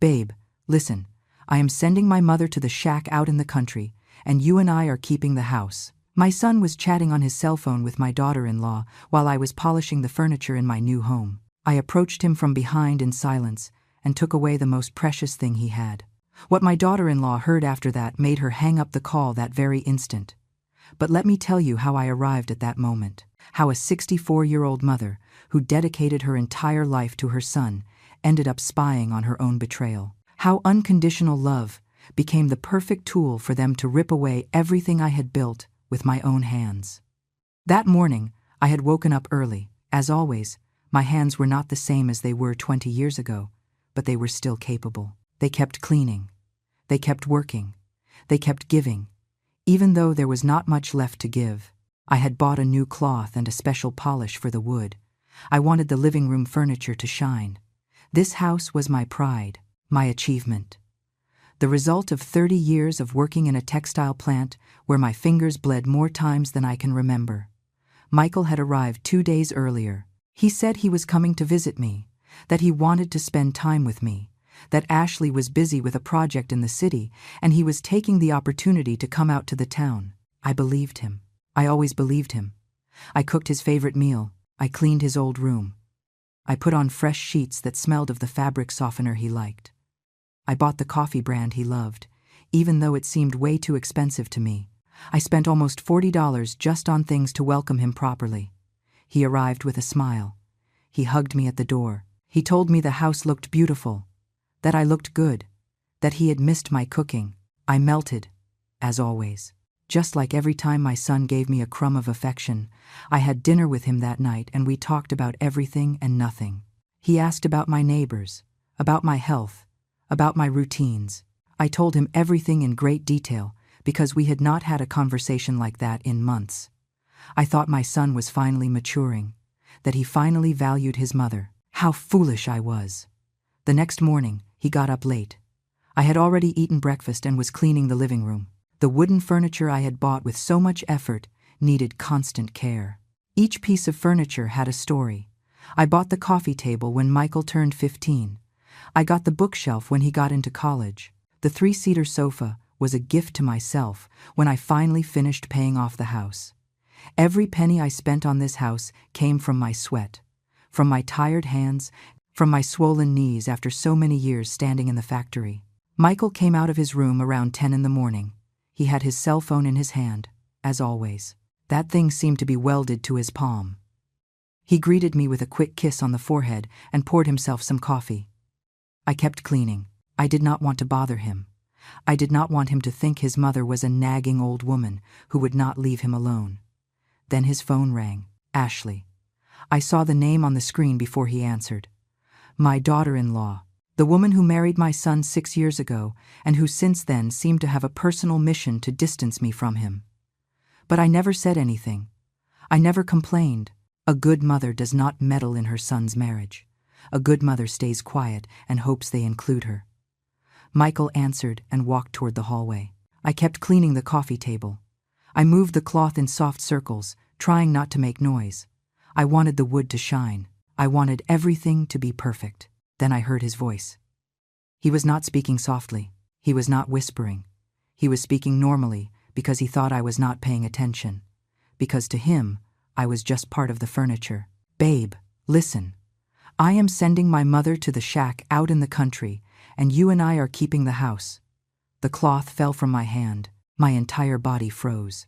"Babe, listen. I am sending my mother to the shack out in the country, and you and I are keeping the house." My son was chatting on his cell phone with my daughter-in-law while I was polishing the furniture in my new home. I approached him from behind in silence and took away the most precious thing he had. What my daughter-in-law heard after that made her hang up the call that very instant. But let me tell you how I arrived at that moment. How a 64-year-old mother, who dedicated her entire life to her son, ended up spying on her own betrayal. How unconditional love became the perfect tool for them to rip away everything I had built with my own hands. That morning, I had woken up early. As always, my hands were not the same as they were 20 years ago, but they were still capable. They kept cleaning. They kept working. They kept giving. Even though there was not much left to give, I had bought a new cloth and a special polish for the wood. I wanted the living room furniture to shine. This house was my pride, my achievement. The result of 30 years of working in a textile plant where my fingers bled more times than I can remember. Michael had arrived 2 days earlier. He said he was coming to visit me, that he wanted to spend time with me, that Ashley was busy with a project in the city and he was taking the opportunity to come out to the town. I believed him. I always believed him. I cooked his favorite meal. I cleaned his old room. I put on fresh sheets that smelled of the fabric softener he liked. I bought the coffee brand he loved, even though it seemed way too expensive to me. I spent almost $40 just on things to welcome him properly. He arrived with a smile. He hugged me at the door. He told me the house looked beautiful, that I looked good, that he had missed my cooking. I melted, as always. Just like every time my son gave me a crumb of affection, I had dinner with him that night and we talked about everything and nothing. He asked about my neighbors, about my health, about my routines. I told him everything in great detail because we had not had a conversation like that in months. I thought my son was finally maturing, that he finally valued his mother. How foolish I was. The next morning, he got up late. I had already eaten breakfast and was cleaning the living room. The wooden furniture I had bought with so much effort needed constant care. Each piece of furniture had a story. I bought the coffee table when Michael turned 15. I got the bookshelf when he got into college. The 3-seater sofa was a gift to myself when I finally finished paying off the house. Every penny I spent on this house came from my sweat, from my tired hands, from my swollen knees after so many years standing in the factory. Michael came out of his room around 10 in the morning. He had his cell phone in his hand, as always. That thing seemed to be welded to his palm. He greeted me with a quick kiss on the forehead and poured himself some coffee. I kept cleaning. I did not want to bother him. I did not want him to think his mother was a nagging old woman who would not leave him alone. Then his phone rang. Ashley. I saw the name on the screen before he answered. My daughter-in-law, the woman who married my son 6 years ago and who since then seemed to have a personal mission to distance me from him. But I never said anything. I never complained. A good mother does not meddle in her son's marriage. A good mother stays quiet and hopes they include her. Michael answered and walked toward the hallway. I kept cleaning the coffee table. I moved the cloth in soft circles, trying not to make noise. I wanted the wood to shine. I wanted everything to be perfect. Then I heard his voice. He was not speaking softly. He was not whispering. He was speaking normally because he thought I was not paying attention. Because to him, I was just part of the furniture. Babe, listen. I am sending my mother to the shack out in the country, and you and I are keeping the house. The cloth fell from my hand. My entire body froze.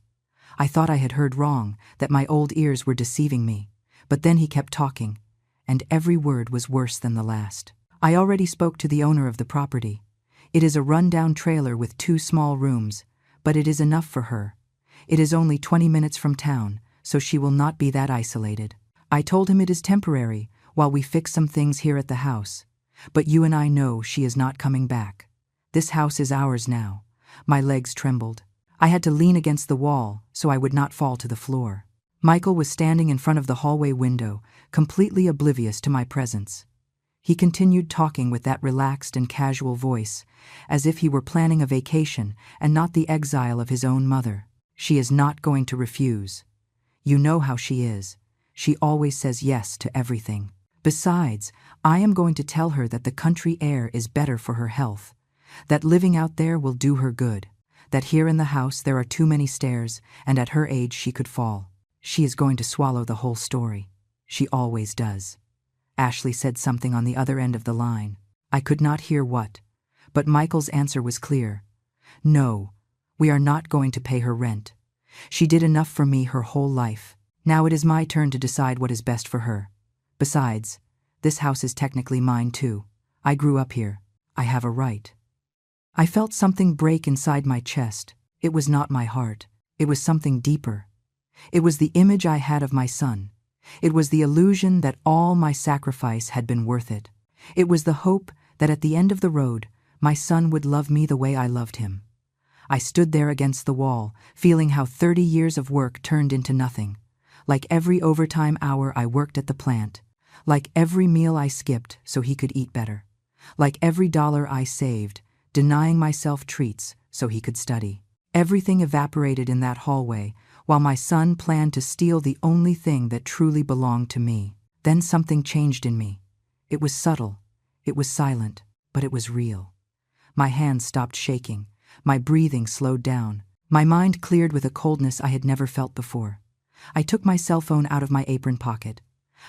I thought I had heard wrong, that my old ears were deceiving me. But then he kept talking, and every word was worse than the last. I already spoke to the owner of the property. It is a run-down trailer with 2 small rooms, but it is enough for her. It is only 20 minutes from town, so she will not be that isolated. I told him it is temporary, while we fix some things here at the house. But you and I know she is not coming back. This house is ours now. My legs trembled. I had to lean against the wall so I would not fall to the floor. Michael was standing in front of the hallway window, completely oblivious to my presence. He continued talking with that relaxed and casual voice, as if he were planning a vacation and not the exile of his own mother. She is not going to refuse. You know how she is. She always says yes to everything. Besides, I am going to tell her that the country air is better for her health, that living out there will do her good, that here in the house there are too many stairs, and at her age she could fall. She is going to swallow the whole story. She always does. Ashley said something on the other end of the line. I could not hear what, but Michael's answer was clear. No, we are not going to pay her rent. She did enough for me her whole life. Now it is my turn to decide what is best for her. Besides, this house is technically mine too. I grew up here. I have a right. I felt something break inside my chest. It was not my heart. It was something deeper. It was the image I had of my son. It was the illusion that all my sacrifice had been worth it. It was the hope that at the end of the road, my son would love me the way I loved him. I stood there against the wall, feeling how 30 years of work turned into nothing. Like every overtime hour I worked at the plant. Like every meal I skipped so he could eat better. Like every dollar I saved, denying myself treats so he could study. Everything evaporated in that hallway, while my son planned to steal the only thing that truly belonged to me. Then something changed in me. It was subtle, it was silent, but it was real. My hands stopped shaking, my breathing slowed down, my mind cleared with a coldness I had never felt before. I took my cell phone out of my apron pocket.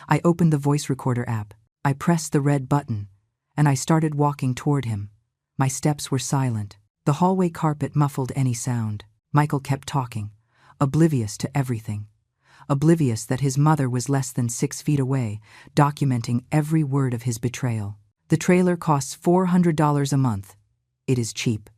I opened the voice recorder app. I pressed the red button, and I started walking toward him. My steps were silent. The hallway carpet muffled any sound. Michael kept talking, oblivious to everything. Oblivious that his mother was less than 6 feet away, documenting every word of his betrayal. The trailer costs $400 a month. It is cheap.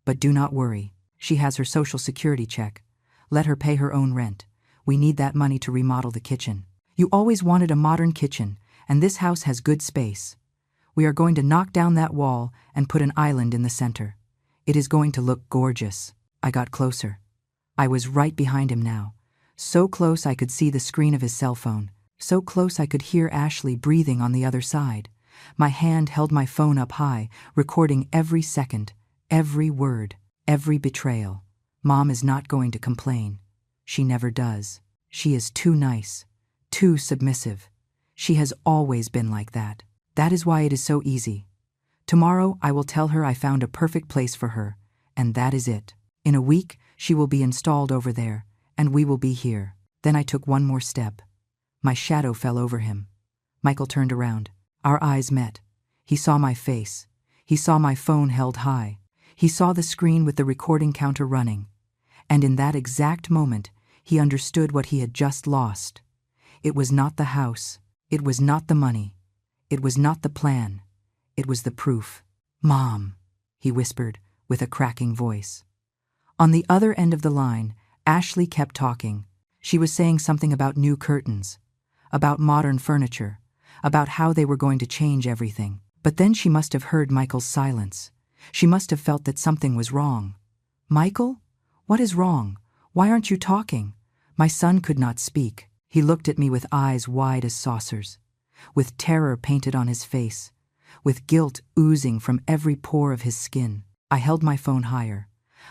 But do not worry. She has her Social Security check. Let her pay her own rent. We need that money to remodel the kitchen. You always wanted a modern kitchen, and this house has good space. We are going to knock down that wall and put an island in the center. It is going to look gorgeous. I got closer. I was right behind him now. So close I could see the screen of his cell phone. So close I could hear Ashley breathing on the other side. My hand held my phone up high, recording every second, every word, every betrayal. Mom is not going to complain. She never does. She is too nice, too submissive. She has always been like that. That is why it is so easy. Tomorrow I will tell her I found a perfect place for her, and that is it. In a week, she will be installed over there, and we will be here. Then I took one more step. My shadow fell over him. Michael turned around. Our eyes met. He saw my face. He saw my phone held high. He saw the screen with the recording counter running. And in that exact moment, he understood what he had just lost. It was not the house. It was not the money. It was not the plan. It was the proof. Mom, he whispered with a cracking voice. On the other end of the line, Ashley kept talking. She was saying something about new curtains, about modern furniture, about how they were going to change everything. But then she must have heard Michael's silence. She must have felt that something was wrong. Michael? What is wrong? Why aren't you talking? My son could not speak. He looked at me with eyes wide as saucers, with terror painted on his face, with guilt oozing from every pore of his skin. I held my phone higher.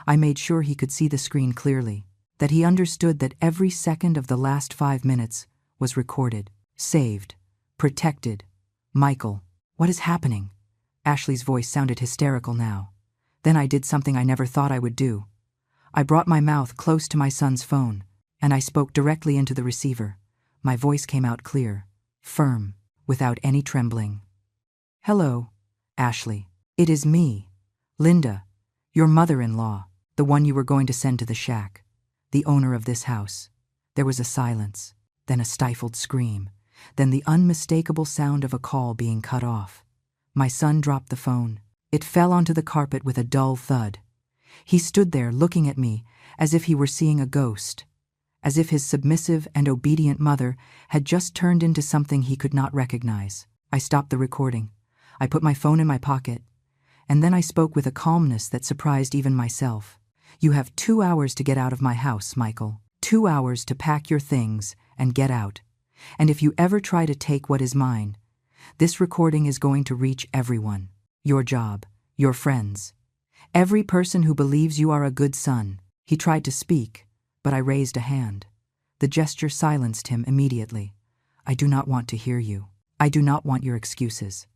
I made sure he could see the screen clearly, that he understood that every second of the last 5 minutes was recorded, saved, protected. Michael, what is happening? Ashley's voice sounded hysterical now. Then I did something I never thought I would do. I brought my mouth close to my son's phone, and I spoke directly into the receiver. My voice came out clear, firm, without any trembling. Hello, Ashley. It is me, Linda, your mother-in-law, the one you were going to send to the shack, the owner of this house. There was a silence, then a stifled scream, then the unmistakable sound of a call being cut off. My son dropped the phone. It fell onto the carpet with a dull thud. He stood there looking at me as if he were seeing a ghost, as if his submissive and obedient mother had just turned into something he could not recognize. I stopped the recording. I put my phone in my pocket, and then I spoke with a calmness that surprised even myself. You have 2 hours to get out of my house, Michael. 2 hours to pack your things and get out. And if you ever try to take what is mine, this recording is going to reach everyone. Your job, your friends, every person who believes you are a good son. He tried to speak, but I raised a hand. The gesture silenced him immediately. I do not want to hear you. I do not want your excuses.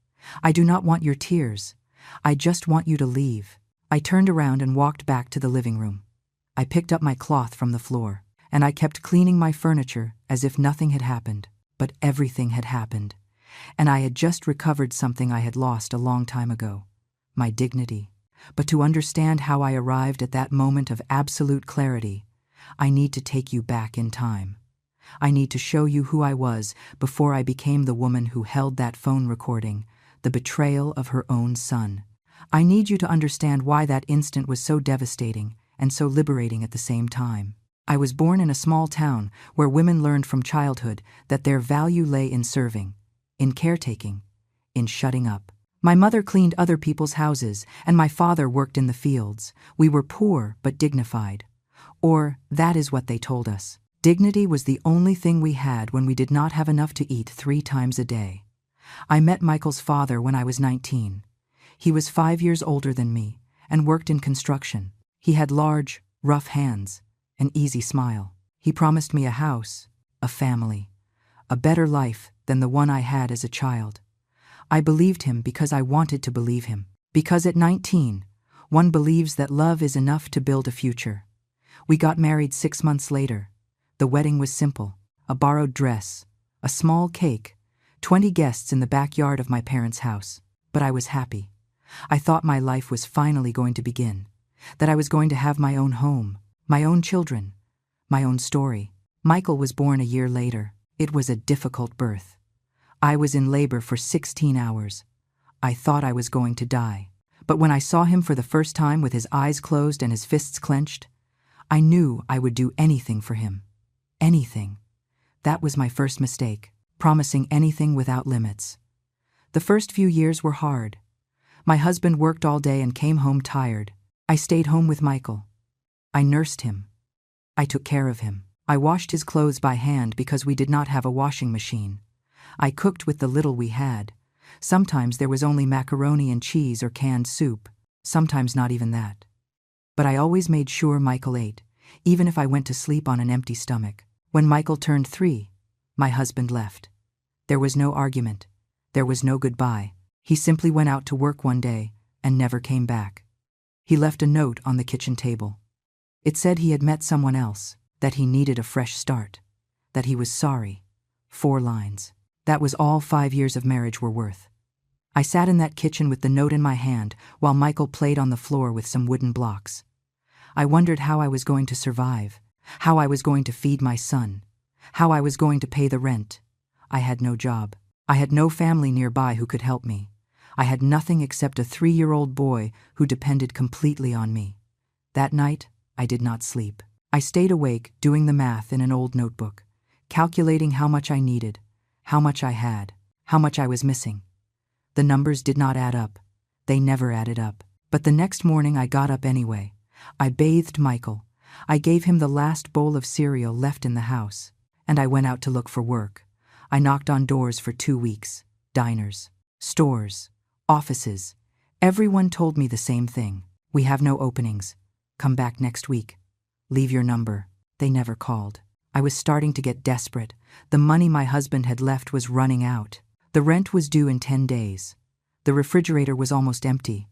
I do not want your tears. I just want you to leave. I turned around and walked back to the living room. I picked up my cloth from the floor, and I kept cleaning my furniture as if nothing had happened. But everything had happened, and I had just recovered something I had lost a long time ago, my dignity. But to understand how I arrived at that moment of absolute clarity, I need to take you back in time. I need to show you who I was before I became the woman who held that phone recording, the betrayal of her own son. I need you to understand why that instant was so devastating and so liberating at the same time. I was born in a small town where women learned from childhood that their value lay in serving, in caretaking, in shutting up. My mother cleaned other people's houses, and my father worked in the fields. We were poor but dignified. Or, that is what they told us. Dignity was the only thing we had when we did not have enough to eat 3 times a day. I met Michael's father when I was 19. He was 5 years older than me and worked in construction. He had large, rough hands, an easy smile. He promised me a house, a family, a better life than the one I had as a child. I believed him because I wanted to believe him. Because at 19, one believes that love is enough to build a future. We got married 6 months later. The wedding was simple, a borrowed dress, a small cake, 20 guests in the backyard of my parents' house. But I was happy. I thought my life was finally going to begin, that I was going to have my own home, my own children, my own story. Michael was born a year later. It was a difficult birth. I was in labor for 16 hours. I thought I was going to die. But when I saw him for the first time with his eyes closed and his fists clenched, I knew I would do anything for him. Anything. That was my first mistake, promising anything without limits. The first few years were hard. My husband worked all day and came home tired. I stayed home with Michael. I nursed him. I took care of him. I washed his clothes by hand because we did not have a washing machine. I cooked with the little we had. Sometimes there was only macaroni and cheese or canned soup, sometimes not even that. But I always made sure Michael ate, even if I went to sleep on an empty stomach. When Michael turned 3, my husband left. There was no argument. There was no goodbye. He simply went out to work one day and never came back. He left a note on the kitchen table. It said he had met someone else, that he needed a fresh start, that he was sorry. 4 lines. That was all 5 years of marriage were worth. I sat in that kitchen with the note in my hand while Michael played on the floor with some wooden blocks. I wondered how I was going to survive, how I was going to feed my son, how I was going to pay the rent. I had no job. I had no family nearby who could help me. I had nothing except a 3-year-old boy who depended completely on me. That night, I did not sleep. I stayed awake doing the math in an old notebook, calculating how much I needed, how much I had, how much I was missing. The numbers did not add up. They never added up. But the next morning I got up anyway. I bathed Michael. I gave him the last bowl of cereal left in the house. And I went out to look for work. I knocked on doors for 2 weeks. Diners, stores, offices. Everyone told me the same thing. We have no openings. Come back next week. Leave your number. They never called. I was starting to get desperate. The money my husband had left was running out. The rent was due in 10 days. The refrigerator was almost empty.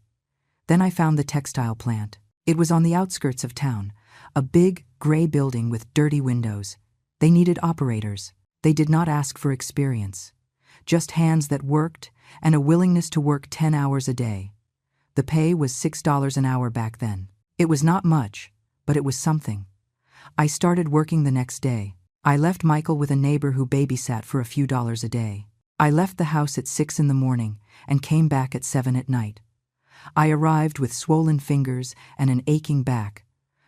Then I found the textile plant. It was on the outskirts of town, a big, gray building with dirty windows. They needed operators. They did not ask for experience. Just hands that worked and a willingness to work 10 hours a day. The pay was $6 an hour back then. It was not much, but it was something. I started working the next day. I left Michael with a neighbor who babysat for a few dollars a day. I left the house at 6 in the morning and came back at 7 at night. I arrived with swollen fingers and an aching back,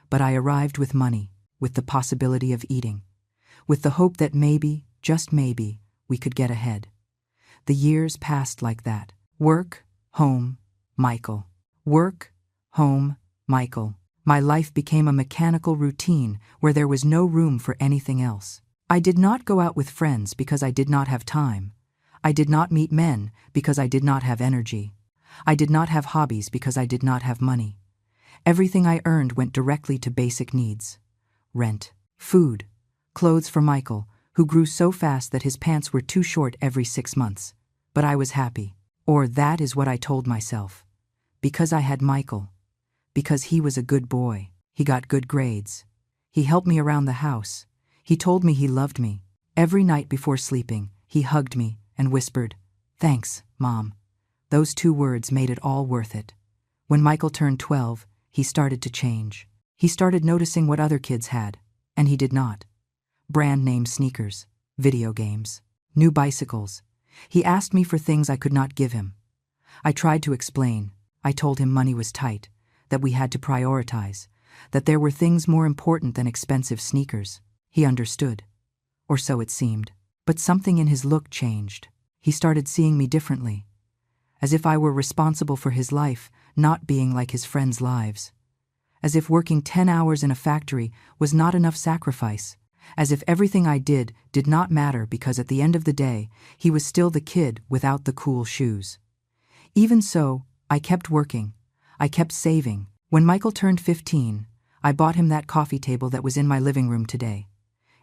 but I arrived with money, with the possibility of eating, with the hope that maybe, just maybe, we could get ahead. The years passed like that. Work, home, Michael. Work, home, Michael. My life became a mechanical routine where there was no room for anything else. I did not go out with friends because I did not have time. I did not meet men because I did not have energy. I did not have hobbies because I did not have money. Everything I earned went directly to basic needs. Rent, food, clothes for Michael, who grew so fast that his pants were too short every 6 months. But I was happy. Or that is what I told myself. Because I had Michael. Because he was a good boy. He got good grades. He helped me around the house. He told me he loved me. Every night before sleeping, he hugged me and whispered, "Thanks, Mom." Those 2 words made it all worth it. When Michael turned 12, he started to change. He started noticing what other kids had, and he did not. Brand name sneakers, video games, new bicycles. He asked me for things I could not give him. I tried to explain. I told him money was tight, that we had to prioritize, that there were things more important than expensive sneakers. He understood. Or so it seemed. But something in his look changed. He started seeing me differently. As if I were responsible for his life, not being like his friends' lives. As if working 10 hours in a factory was not enough sacrifice. As if everything I did not matter because at the end of the day, he was still the kid without the cool shoes. Even so, I kept working. I kept saving. When Michael turned 15, I bought him that coffee table that was in my living room today.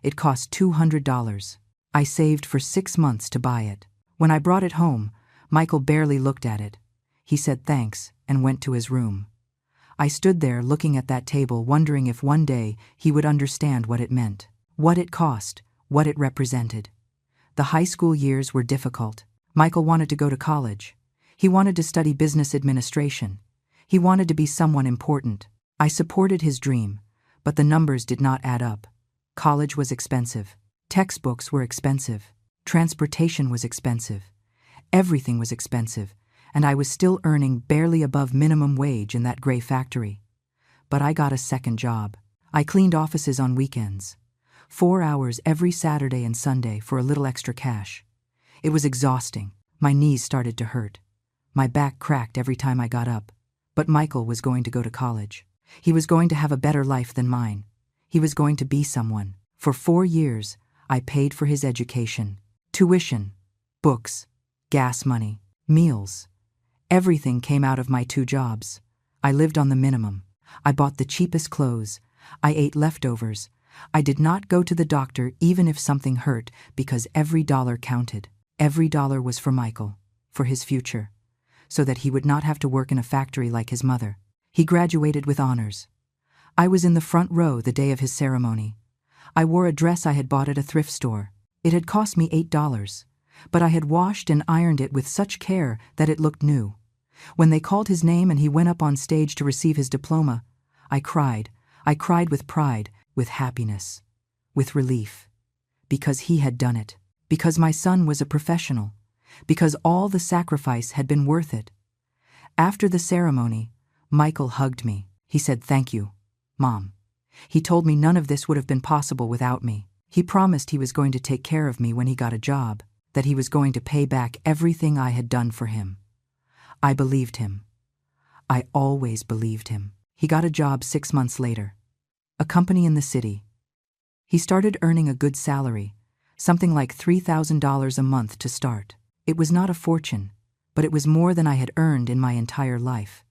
It cost $200. I saved for 6 months to buy it. When I brought it home, Michael barely looked at it. He said thanks and went to his room. I stood there looking at that table, wondering if one day he would understand what it meant. What it cost, what it represented. The high school years were difficult. Michael wanted to go to college. He wanted to study business administration. He wanted to be someone important. I supported his dream, but the numbers did not add up. College was expensive. Textbooks were expensive. Transportation was expensive. Everything was expensive, and I was still earning barely above minimum wage in that gray factory. But I got a second job. I cleaned offices on weekends. 4 hours every Saturday and Sunday for a little extra cash. It was exhausting. My knees started to hurt. My back cracked every time I got up. But Michael was going to go to college. He was going to have a better life than mine. He was going to be someone. For 4 years, I paid for his education. Tuition, books, gas money, meals. Everything came out of my 2 jobs. I lived on the minimum. I bought the cheapest clothes. I ate leftovers. I did not go to the doctor even if something hurt because every dollar counted. Every dollar was for Michael, for his future, so that he would not have to work in a factory like his mother. He graduated with honors. I was in the front row the day of his ceremony. I wore a dress I had bought at a thrift store. It had cost me $8, but I had washed and ironed it with such care that it looked new. When they called his name and he went up on stage to receive his diploma, I cried. I cried with pride, with happiness, with relief. Because he had done it. Because my son was a professional. Because all the sacrifice had been worth it. After the ceremony, Michael hugged me. He said, "Thank you, Mom." He told me none of this would have been possible without me. He promised he was going to take care of me when he got a job, that he was going to pay back everything I had done for him. I believed him. I always believed him. He got a job 6 months later. A company in the city. He started earning a good salary, something like $3,000 a month to start. It was not a fortune, but it was more than I had earned in my entire life.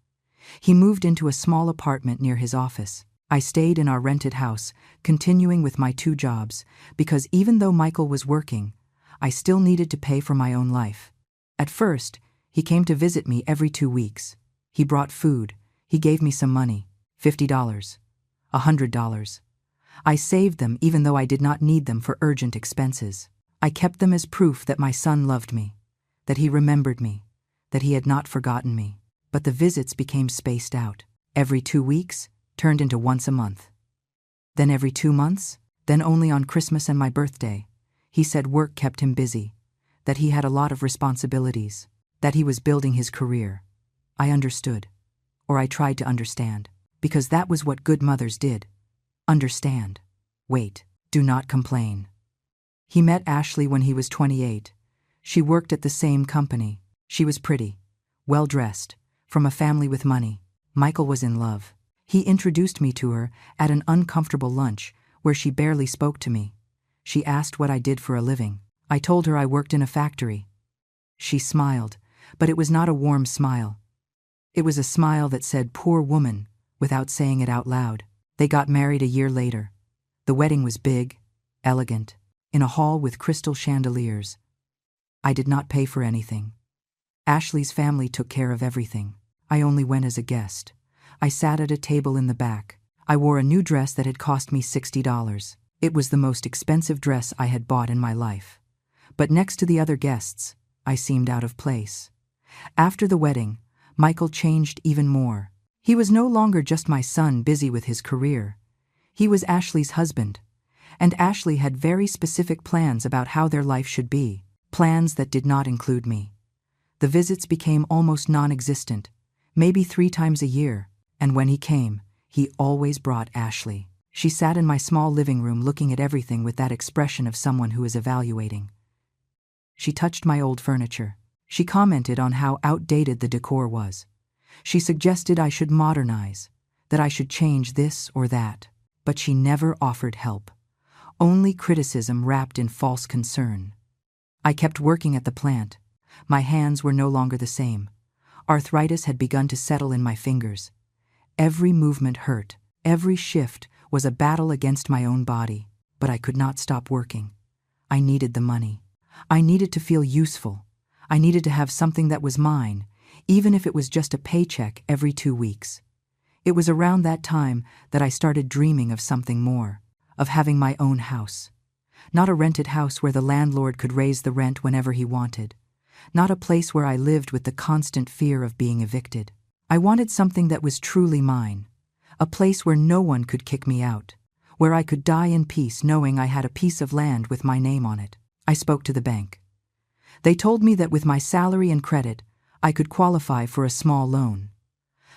He moved into a small apartment near his office. I stayed in our rented house, continuing with my 2 jobs, because even though Michael was working, I still needed to pay for my own life. At first, he came to visit me every 2 weeks. He brought food. He gave me some money, $50, $100. I saved them even though I did not need them for urgent expenses. I kept them as proof that my son loved me, that he remembered me, that he had not forgotten me. But the visits became spaced out. Every 2 weeks turned into once a month. Then every 2 months, then only on Christmas and my birthday. He said work kept him busy, that he had a lot of responsibilities, that he was building his career. I understood, or I tried to understand, because that was what good mothers did. Understand. Wait. Do not complain. He met Ashley when he was 28. She worked at the same company. She was pretty, well-dressed, from a family with money. Michael was in love. He introduced me to her at an uncomfortable lunch where she barely spoke to me. She asked what I did for a living. I told her I worked in a factory. She smiled, but it was not a warm smile. It was a smile that said, "Poor woman," without saying it out loud. They got married a year later. The wedding was big, elegant. in a hall with crystal chandeliers. I did not pay for anything. Ashley's family took care of everything. I only went as a guest. I sat at a table in the back. I wore a new dress that had cost me $60. It was the most expensive dress I had bought in my life. But next to the other guests, I seemed out of place. After the wedding, Michael changed even more. He was no longer just my son busy with his career. He was Ashley's husband. And Ashley had very specific plans about how their life should be, plans that did not include me. The visits became almost non-existent, maybe 3 times a year, and when he came, he always brought Ashley. She sat in my small living room looking at everything with that expression of someone who is evaluating. She touched my old furniture. She commented on how outdated the decor was. She suggested I should modernize, that I should change this or that, but she never offered help. Only criticism wrapped in false concern. I kept working at the plant. My hands were no longer the same. Arthritis had begun to settle in my fingers. Every movement hurt. Every shift was a battle against my own body, but I could not stop working. I needed the money. I needed to feel useful. I needed to have something that was mine, even if it was just a paycheck every 2 weeks. It was around that time that I started dreaming of something more, of having my own house. Not a rented house where the landlord could raise the rent whenever he wanted. Not a place where I lived with the constant fear of being evicted. I wanted something that was truly mine. A place where no one could kick me out, where I could die in peace knowing I had a piece of land with my name on it. I spoke to the bank. They told me that with my salary and credit, I could qualify for a small loan.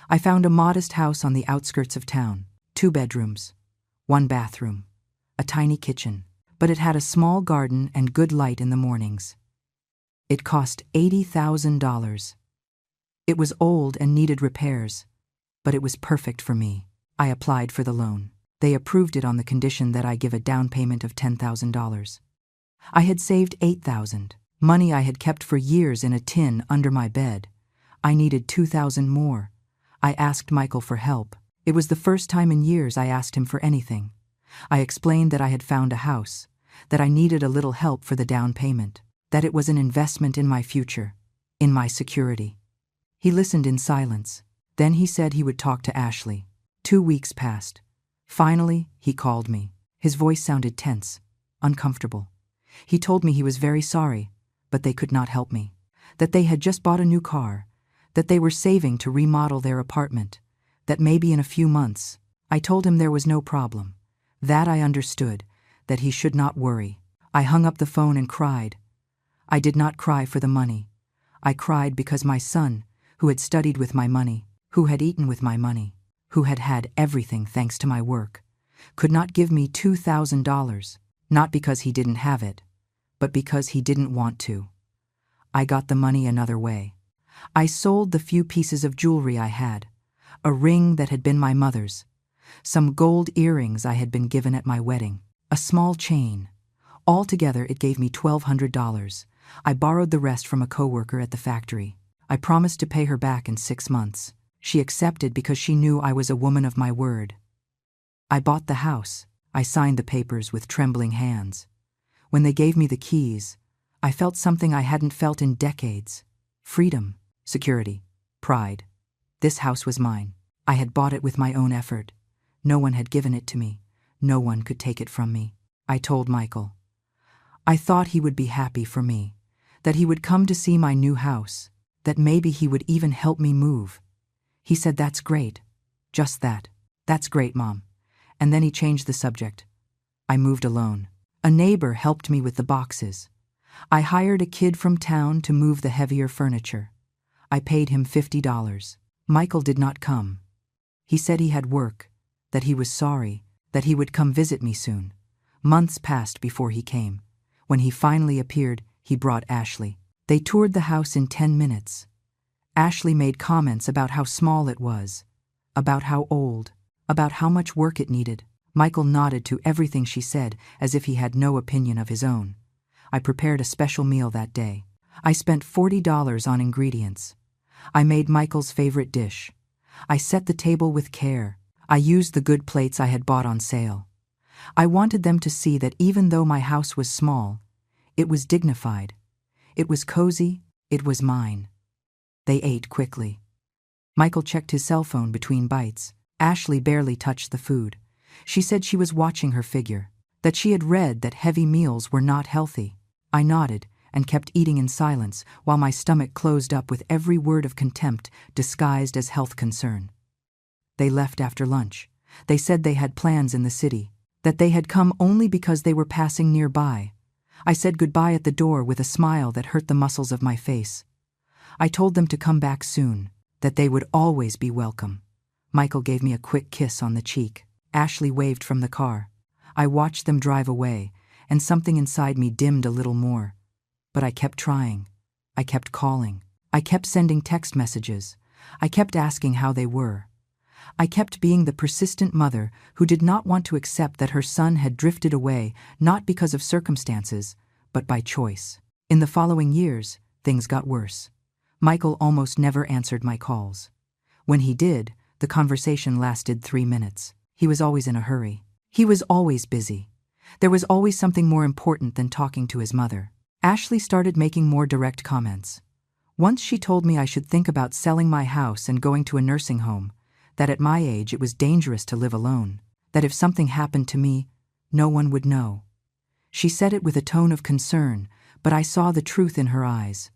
I found a modest house on the outskirts of town, 2 bedrooms, 1 bathroom, a tiny kitchen, but it had a small garden and good light in the mornings. It cost $80,000. It was old and needed repairs, but it was perfect for me. I applied for the loan. They approved it on the condition that I give a down payment of $10,000. I had saved $8,000, money I had kept for years in a tin under my bed. I needed $2,000 more. I asked Michael for help. It was the first time in years I asked him for anything. I explained that I had found a house, that I needed a little help for the down payment, that it was an investment in my future, in my security. He listened in silence. Then he said he would talk to Ashley. 2 weeks passed. Finally, he called me. His voice sounded tense, uncomfortable. He told me he was very sorry, but they could not help me. That they had just bought a new car, that they were saving to remodel their apartment, that maybe in a few months. I told him there was no problem. That I understood, that he should not worry. I hung up the phone and cried. I did not cry for the money. I cried because my son, who had studied with my money, who had eaten with my money, who had had everything thanks to my work, could not give me $2,000, not because he didn't have it, but because he didn't want to. I got the money another way. I sold the few pieces of jewelry I had, a ring that had been my mother's, some gold earrings I had been given at my wedding, a small chain. Altogether, it gave me $1,200. I borrowed the rest from a coworker at the factory. I promised to pay her back in 6 months. She accepted because she knew I was a woman of my word. I bought the house. I signed the papers with trembling hands. When they gave me the keys, I felt something I hadn't felt in decades. Freedom, security, pride. This house was mine. I had bought it with my own effort. No one had given it to me. No one could take it from me. I told Michael. I thought he would be happy for me, that he would come to see my new house, that maybe he would even help me move. He said, "That's great." Just that. "That's great, Mom." And then he changed the subject. I moved alone. A neighbor helped me with the boxes. I hired a kid from town to move the heavier furniture. I paid him $50. Michael did not come. He said he had work, that he was sorry, that he would come visit me soon. Months passed before he came. When he finally appeared, he brought Ashley. They toured the house in 10 minutes. Ashley made comments about how small it was, about how old, about how much work it needed. Michael nodded to everything she said as if he had no opinion of his own. I prepared a special meal that day. I spent $40 on ingredients. I made Michael's favorite dish. I set the table with care. I used the good plates I had bought on sale. I wanted them to see that even though my house was small, it was dignified. It was cozy. It was mine. They ate quickly. Michael checked his cell phone between bites. Ashley barely touched the food. She said she was watching her figure, that she had read that heavy meals were not healthy. I nodded and kept eating in silence while my stomach closed up with every word of contempt disguised as health concern. They left after lunch. They said they had plans in the city, that they had come only because they were passing nearby. I said goodbye at the door with a smile that hurt the muscles of my face. I told them to come back soon, that they would always be welcome. Michael gave me a quick kiss on the cheek. Ashley waved from the car. I watched them drive away, and something inside me dimmed a little more. But I kept trying. I kept calling. I kept sending text messages. I kept asking how they were. I kept being the persistent mother who did not want to accept that her son had drifted away, not because of circumstances, but by choice. In the following years, things got worse. Michael almost never answered my calls. When he did, the conversation lasted 3 minutes. He was always in a hurry. He was always busy. There was always something more important than talking to his mother. Ashley started making more direct comments. Once she told me I should think about selling my house and going to a nursing home, that at my age it was dangerous to live alone, that if something happened to me, no one would know. She said it with a tone of concern, but I saw the truth in her eyes.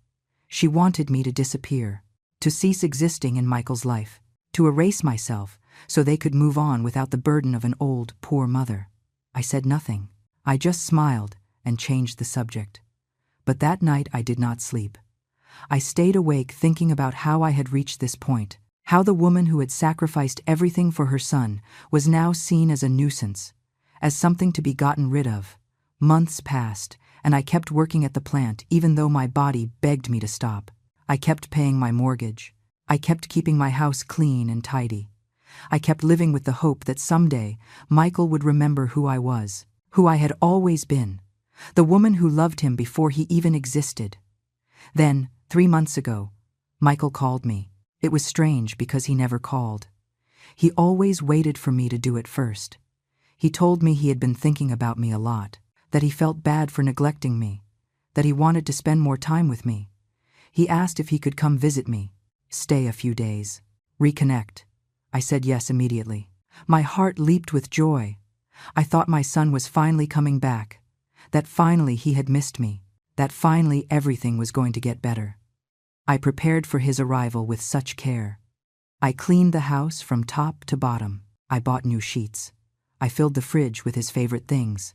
She wanted me to disappear, to cease existing in Michael's life, to erase myself so they could move on without the burden of an old, poor mother. I said nothing. I just smiled and changed the subject. But that night I did not sleep. I stayed awake thinking about how I had reached this point, how the woman who had sacrificed everything for her son was now seen as a nuisance, as something to be gotten rid of. Months passed, and I kept working at the plant even though my body begged me to stop. I kept paying my mortgage. I kept keeping my house clean and tidy. I kept living with the hope that someday Michael would remember who I was, who I had always been, the woman who loved him before he even existed. Then, 3 months ago, Michael called me. It was strange because he never called. He always waited for me to do it first. He told me he had been thinking about me a lot, that he felt bad for neglecting me, that he wanted to spend more time with me. He asked if he could come visit me, stay a few days, reconnect. I said yes immediately. My heart leaped with joy. I thought my son was finally coming back, that finally he had missed me, that finally everything was going to get better. I prepared for his arrival with such care. I cleaned the house from top to bottom. I bought new sheets. I filled the fridge with his favorite things.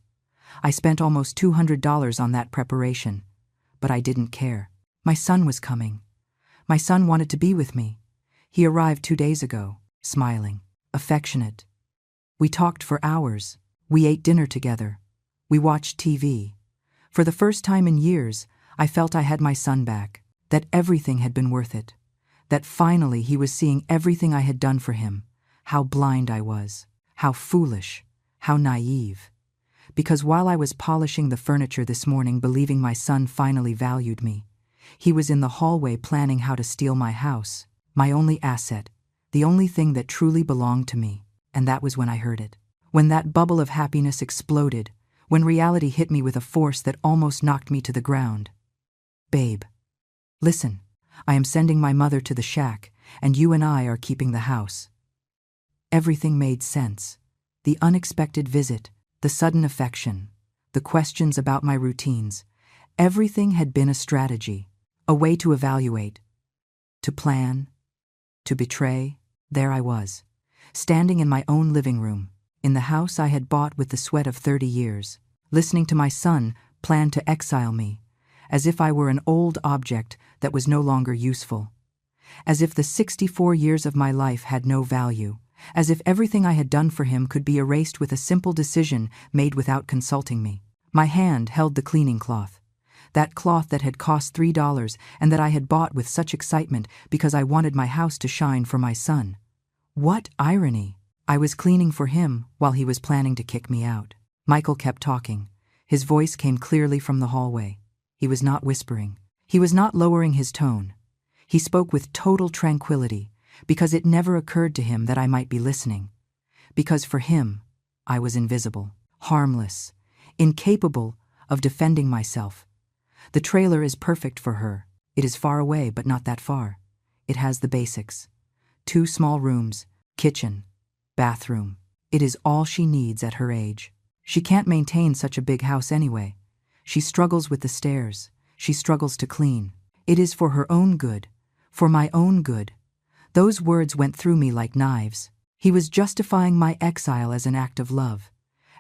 I spent almost $200 on that preparation, but I didn't care. My son was coming. My son wanted to be with me. He arrived 2 days ago, smiling, affectionate. We talked for hours. We ate dinner together. We watched TV. For the first time in years, I felt I had my son back, that everything had been worth it, that finally he was seeing everything I had done for him, how blind I was, how foolish, how naive. Because while I was polishing the furniture this morning believing my son finally valued me, he was in the hallway planning how to steal my house, my only asset, the only thing that truly belonged to me, and that was when I heard it. When that bubble of happiness exploded, when reality hit me with a force that almost knocked me to the ground. Babe, listen, I am sending my mother to the shack, and you and I are keeping the house. Everything made sense. The unexpected visit, the sudden affection, the questions about my routines. Everything had been a strategy, a way to evaluate, to plan, to betray. There I was, standing in my own living room, in the house I had bought with the sweat of 30 years, listening to my son plan to exile me, as if I were an old object that was no longer useful, as if the 64 years of my life had no value, as if everything I had done for him could be erased with a simple decision made without consulting me. My hand held the cleaning cloth, that cloth that had cost $3 and that I had bought with such excitement because I wanted my house to shine for my son. What irony! I was cleaning for him while he was planning to kick me out. Michael kept talking. His voice came clearly from the hallway. He was not whispering. He was not lowering his tone. He spoke with total tranquility, because it never occurred to him that I might be listening. Because for him, I was invisible. harmless, incapable of defending myself. The trailer is perfect for her. It is far away, but not that far. It has the basics. 2 small rooms, kitchen, bathroom. It is all she needs at her age. She can't maintain such a big house anyway. She struggles with the stairs. She struggles to clean. It is for her own good, for my own good. Those words went through me like knives. He was justifying my exile as an act of love,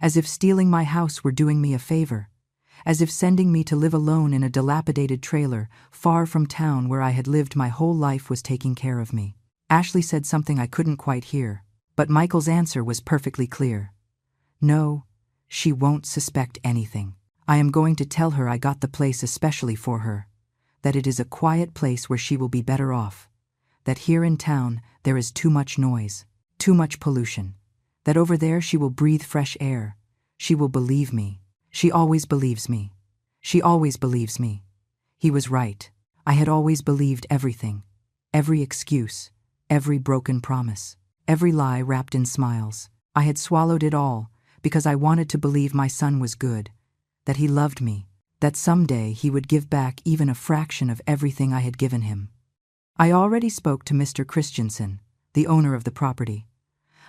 as if stealing my house were doing me a favor, as if sending me to live alone in a dilapidated trailer far from town where I had lived my whole life was taking care of me. Ashley said something I couldn't quite hear, but Michael's answer was perfectly clear. No, she won't suspect anything. I am going to tell her I got the place especially for her, that it is a quiet place where she will be better off, that here in town there is too much noise, too much pollution, that over there she will breathe fresh air. She will believe me. She always believes me. She always believes me. He was right. I had always believed everything, every excuse, every broken promise, every lie wrapped in smiles. I had swallowed it all because I wanted to believe my son was good, that he loved me, that someday he would give back even a fraction of everything I had given him. I already spoke to Mr. Christensen, the owner of the property.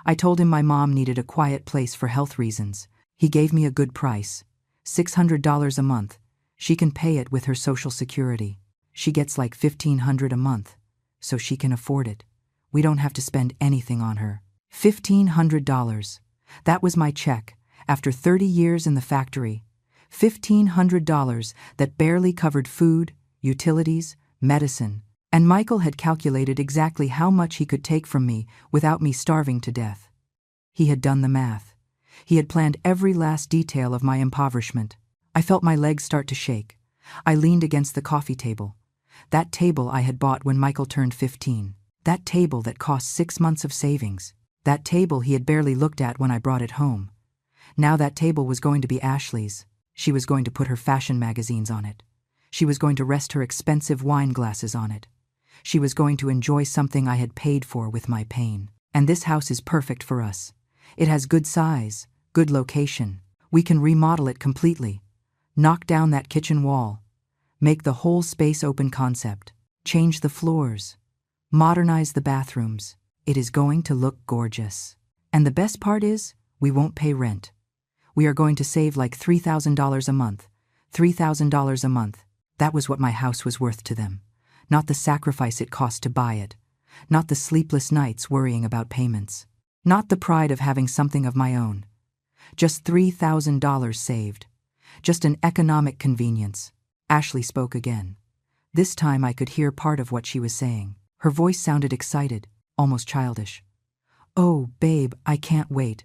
I told him my mom needed a quiet place for health reasons. He gave me a good price, $600 a month. She can pay it with her Social Security. She gets like $1,500 a month, so she can afford it. We don't have to spend anything on her. $1,500. That was my check, after 30 years in the factory. $1,500 that barely covered food, utilities, medicine, and Michael had calculated exactly how much he could take from me without me starving to death. He had done the math. He had planned every last detail of my impoverishment. I felt my legs start to shake. I leaned against the coffee table. That table I had bought when Michael turned 15. That table that cost 6 months of savings. That table he had barely looked at when I brought it home. Now that table was going to be Ashley's. She was going to put her fashion magazines on it. She was going to rest her expensive wine glasses on it. She was going to enjoy something I had paid for with my pain. And this house is perfect for us. It has good size, good location. We can remodel it completely. Knock down that kitchen wall. Make the whole space open concept. Change the floors. Modernize the bathrooms. It is going to look gorgeous. And the best part is, we won't pay rent. We are going to save like $3,000 a month. $3,000 a month. That was what my house was worth to them. Not the sacrifice it cost to buy it. Not the sleepless nights worrying about payments. Not the pride of having something of my own. Just $3,000 saved. Just an economic convenience. Ashley spoke again. This time I could hear part of what she was saying. Her voice sounded excited, almost childish. Oh, babe, I can't wait.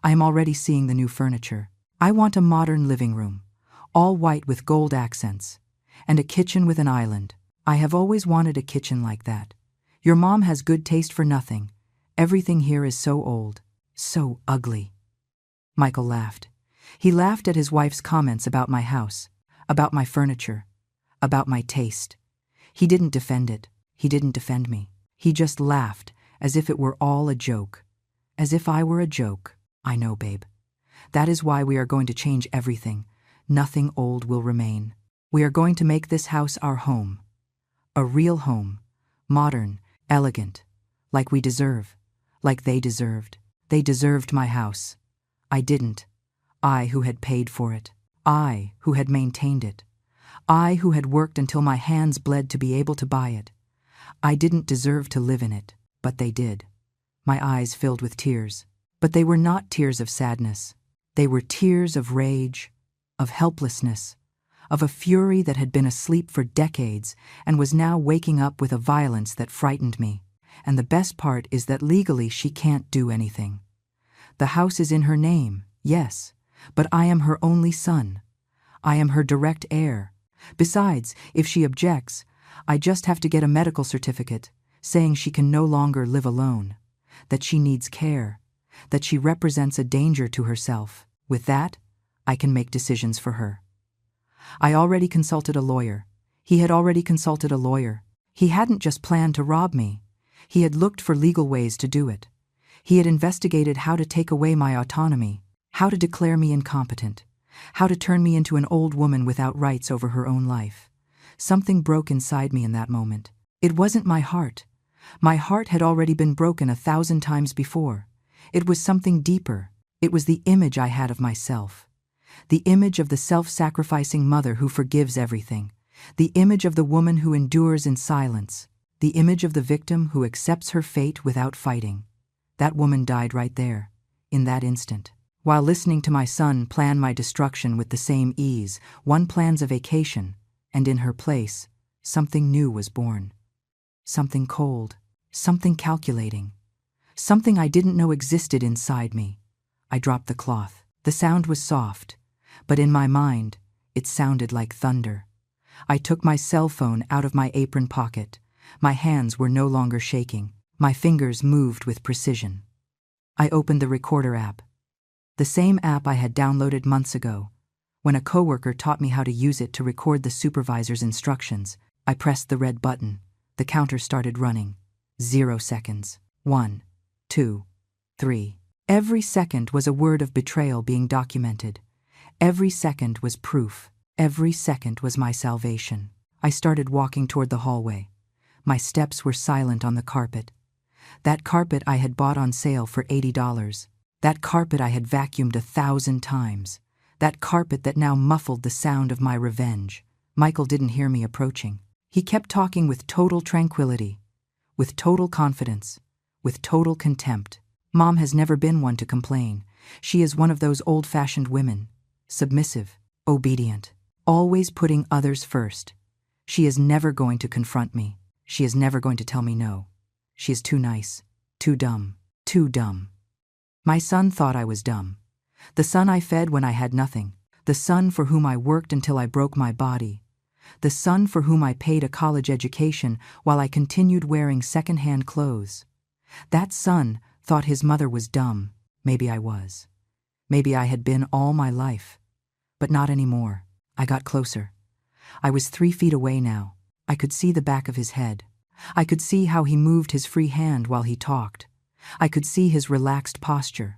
I am already seeing the new furniture. I want a modern living room, all white with gold accents, and a kitchen with an island. I have always wanted a kitchen like that. Your mom has good taste for nothing. Everything here is so old, so ugly. Michael laughed. He laughed at his wife's comments about my house, about my furniture, about my taste. He didn't defend it. He didn't defend me. He just laughed, as if it were all a joke. As if I were a joke. I know, babe. That is why we are going to change everything. Nothing old will remain. We are going to make this house our home. A real home. Modern, elegant. Like we deserve. Like they deserved. They deserved my house. I didn't. I who had paid for it. I who had maintained it. I who had worked until my hands bled to be able to buy it. I didn't deserve to live in it, but they did. My eyes filled with tears. But they were not tears of sadness. They were tears of rage, of helplessness, of a fury that had been asleep for decades and was now waking up with a violence that frightened me. And the best part is that legally she can't do anything. The house is in her name, yes, but I am her only son. I am her direct heir. Besides, if she objects, I just have to get a medical certificate saying she can no longer live alone, that she needs care, that she represents a danger to herself. With that, I can make decisions for her. I already consulted a lawyer. He had already consulted a lawyer. He hadn't just planned to rob me. He had looked for legal ways to do it. He had investigated how to take away my autonomy, how to declare me incompetent, how to turn me into an old woman without rights over her own life. Something broke inside me in that moment. It wasn't my heart. My heart had already been broken 1,000 times before. It was something deeper. It was the image I had of myself. The image of the self-sacrificing mother who forgives everything. The image of the woman who endures in silence. The image of the victim who accepts her fate without fighting. That woman died right there, in that instant. While listening to my son plan my destruction with the same ease, one plans a vacation, and in her place, something new was born. Something cold, something calculating, something I didn't know existed inside me. I dropped the cloth. The sound was soft, but in my mind, it sounded like thunder. I took my cell phone out of my apron pocket. My hands were no longer shaking. My fingers moved with precision. I opened the recorder app. The same app I had downloaded months ago. When a coworker taught me how to use it to record the supervisor's instructions, I pressed the red button. The counter started running. 0 seconds. 1, 2, 3. Every second was a word of betrayal being documented. Every second was proof. Every second was my salvation. I started walking toward the hallway. My steps were silent on the carpet. That carpet I had bought on sale for $80. That carpet I had vacuumed 1,000 times. That carpet that now muffled the sound of my revenge. Michael didn't hear me approaching. He kept talking with total tranquility, with total confidence, with total contempt. Mom has never been one to complain. She is one of those old-fashioned women, submissive, obedient, always putting others first. She is never going to confront me. She is never going to tell me no. She is too nice, too dumb, too dumb. My son thought I was dumb. The son I fed when I had nothing. The son for whom I worked until I broke my body. The son for whom I paid a college education while I continued wearing second-hand clothes. That son thought his mother was dumb. Maybe I was. Maybe I had been all my life. But not anymore. I got closer. I was 3 feet away now. I could see the back of his head. I could see how he moved his free hand while he talked. I could see his relaxed posture.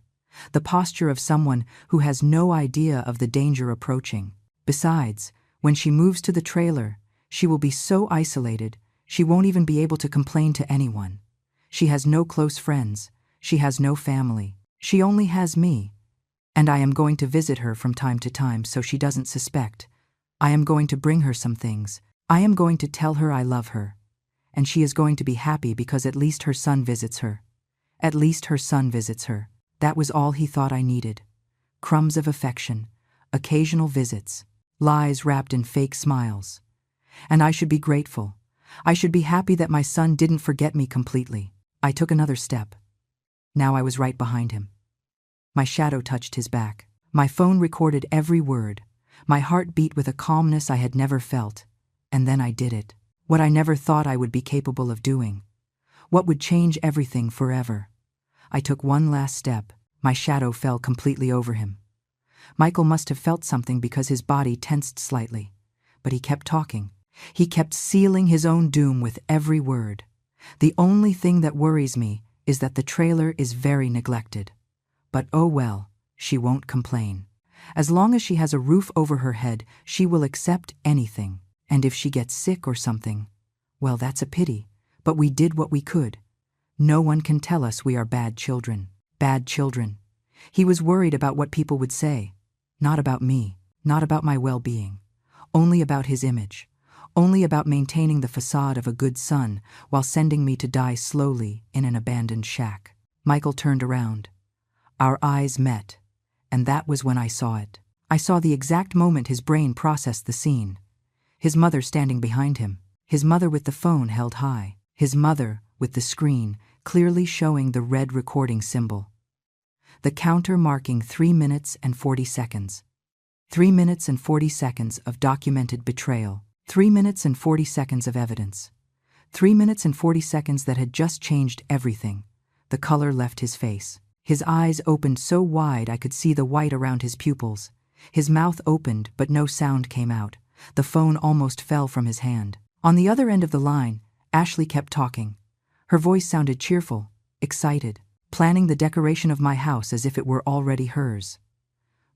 The posture of someone who has no idea of the danger approaching. Besides, when she moves to the trailer, she will be so isolated, she won't even be able to complain to anyone. She has no close friends. She has no family. She only has me. And I am going to visit her from time to time so she doesn't suspect. I am going to bring her some things. I am going to tell her I love her. And she is going to be happy because at least her son visits her. At least her son visits her. That was all he thought I needed. Crumbs of affection, occasional visits, lies wrapped in fake smiles. And I should be grateful. I should be happy that my son didn't forget me completely. I took another step. Now I was right behind him. My shadow touched his back. My phone recorded every word. My heart beat with a calmness I had never felt. And then I did it. What I never thought I would be capable of doing. What would change everything forever. I took one last step. My shadow fell completely over him. Michael must have felt something because his body tensed slightly. But he kept talking. He kept sealing his own doom with every word. The only thing that worries me is that the trailer is very neglected. But oh well, she won't complain. As long as she has a roof over her head, she will accept anything. And if she gets sick or something, well, that's a pity. But we did what we could. No one can tell us we are bad children. Bad children. He was worried about what people would say. Not about me. Not about my well-being. Only about his image. Only about maintaining the facade of a good son while sending me to die slowly in an abandoned shack. Michael turned around. Our eyes met. And that was when I saw it. I saw the exact moment his brain processed the scene. His mother standing behind him. His mother with the phone held high. His mother with the screen clearly showing the red recording symbol. The counter marking 3 minutes and 40 seconds. 3 minutes and 40 seconds of documented betrayal. 3 minutes and 40 seconds of evidence. 3 minutes and 40 seconds that had just changed everything. The color left his face. His eyes opened so wide I could see the white around his pupils. His mouth opened, but no sound came out. The phone almost fell from his hand. On the other end of the line, Ashley kept talking. Her voice sounded cheerful, excited, planning the decoration of my house as if it were already hers.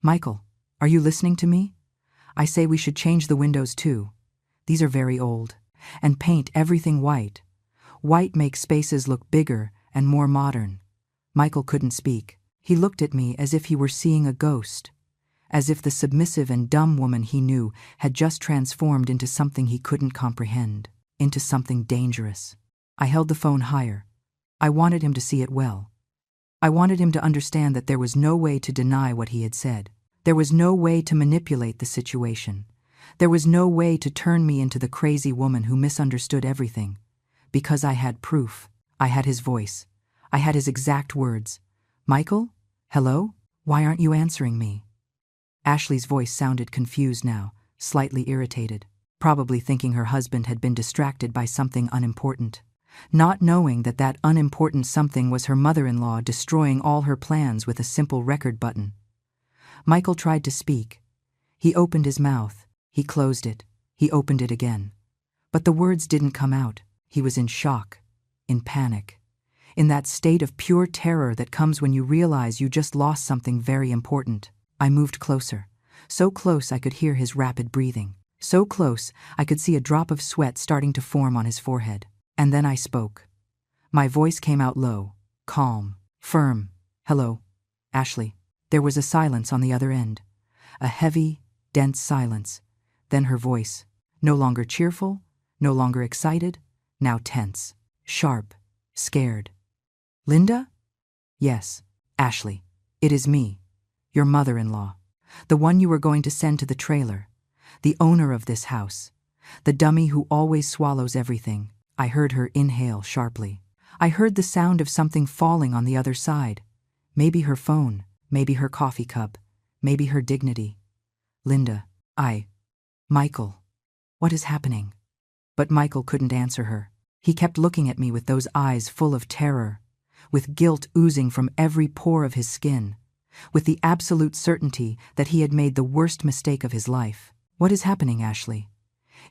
Michael, are you listening to me? I say we should change the windows too. These are very old. And paint everything white. White makes spaces look bigger and more modern. Michael couldn't speak. He looked at me as if he were seeing a ghost, as if the submissive and dumb woman he knew had just transformed into something he couldn't comprehend, into something dangerous. I held the phone higher. I wanted him to see it well. I wanted him to understand that there was no way to deny what he had said. There was no way to manipulate the situation. There was no way to turn me into the crazy woman who misunderstood everything. Because I had proof. I had his voice. I had his exact words. Michael? Hello? Why aren't you answering me? Ashley's voice sounded confused now, slightly irritated, probably thinking her husband had been distracted by something unimportant, not knowing that that unimportant something was her mother-in-law destroying all her plans with a simple record button. Michael tried to speak. He opened his mouth. He closed it. He opened it again. But the words didn't come out. He was in shock, in panic, in that state of pure terror that comes when you realize you just lost something very important. I moved closer, so close I could hear his rapid breathing, so close I could see a drop of sweat starting to form on his forehead. And then I spoke. My voice came out low, calm, firm. Hello, Ashley. There was a silence on the other end, a heavy, dense silence. Then her voice, no longer cheerful, no longer excited, now tense, sharp, scared. Linda? Yes, Ashley. It is me, your mother-in-law, the one you were going to send to the trailer, the owner of this house, the dummy who always swallows everything. I heard her inhale sharply. I heard the sound of something falling on the other side. Maybe her phone, maybe her coffee cup, maybe her dignity. Linda, Michael, what is happening? But Michael couldn't answer her. He kept looking at me with those eyes full of terror, with guilt oozing from every pore of his skin, with the absolute certainty that he had made the worst mistake of his life. What is happening, Ashley?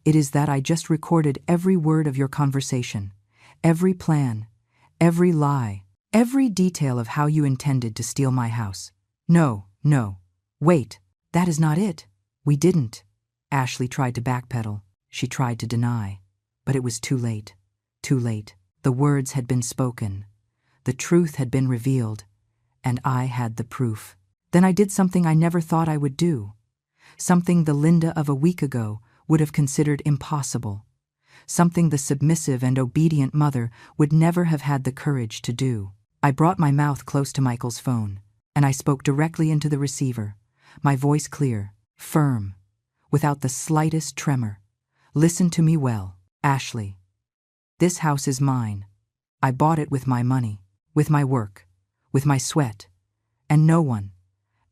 It is that I just recorded every word of your conversation, every plan, every lie, every detail of how you intended to steal my house. No, wait, that is not it. We didn't. Ashley tried to backpedal. She tried to deny. But it was too late. Too late. The words had been spoken. The truth had been revealed. And I had the proof. Then I did something I never thought I would do. Something the Linda of a week ago would have considered impossible. Something the submissive and obedient mother would never have had the courage to do. I brought my mouth close to Michael's phone, and I spoke directly into the receiver, my voice clear, firm, without the slightest tremor. Listen to me well, Ashley. This house is mine. I bought it with my money, with my work, with my sweat, and no one,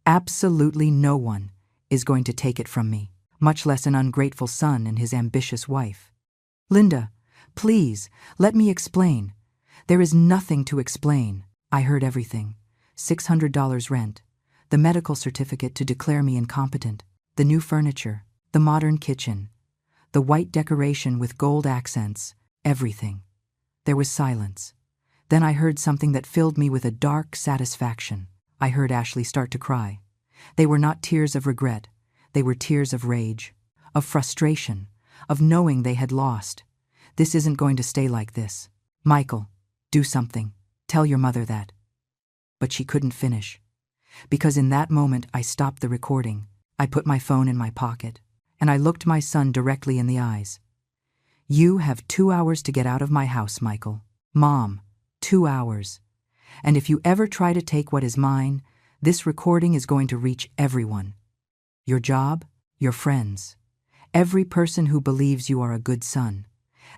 absolutely no one, is going to take it from me, much less an ungrateful son and his ambitious wife. Linda, please, let me explain. There is nothing to explain. I heard everything. $600 rent, the medical certificate to declare me incompetent, the new furniture, the modern kitchen, the white decoration with gold accents, everything. There was silence. Then I heard something that filled me with a dark satisfaction. I heard Ashley start to cry. They were not tears of regret. They were tears of rage, of frustration, of knowing they had lost. This isn't going to stay like this. Michael, do something. Tell your mother that. But she couldn't finish. Because in that moment I stopped the recording. I put my phone in my pocket, and I looked my son directly in the eyes. You have 2 hours to get out of my house, Michael. Mom, 2 hours. And if you ever try to take what is mine, this recording is going to reach everyone. Your job, your friends, every person who believes you are a good son,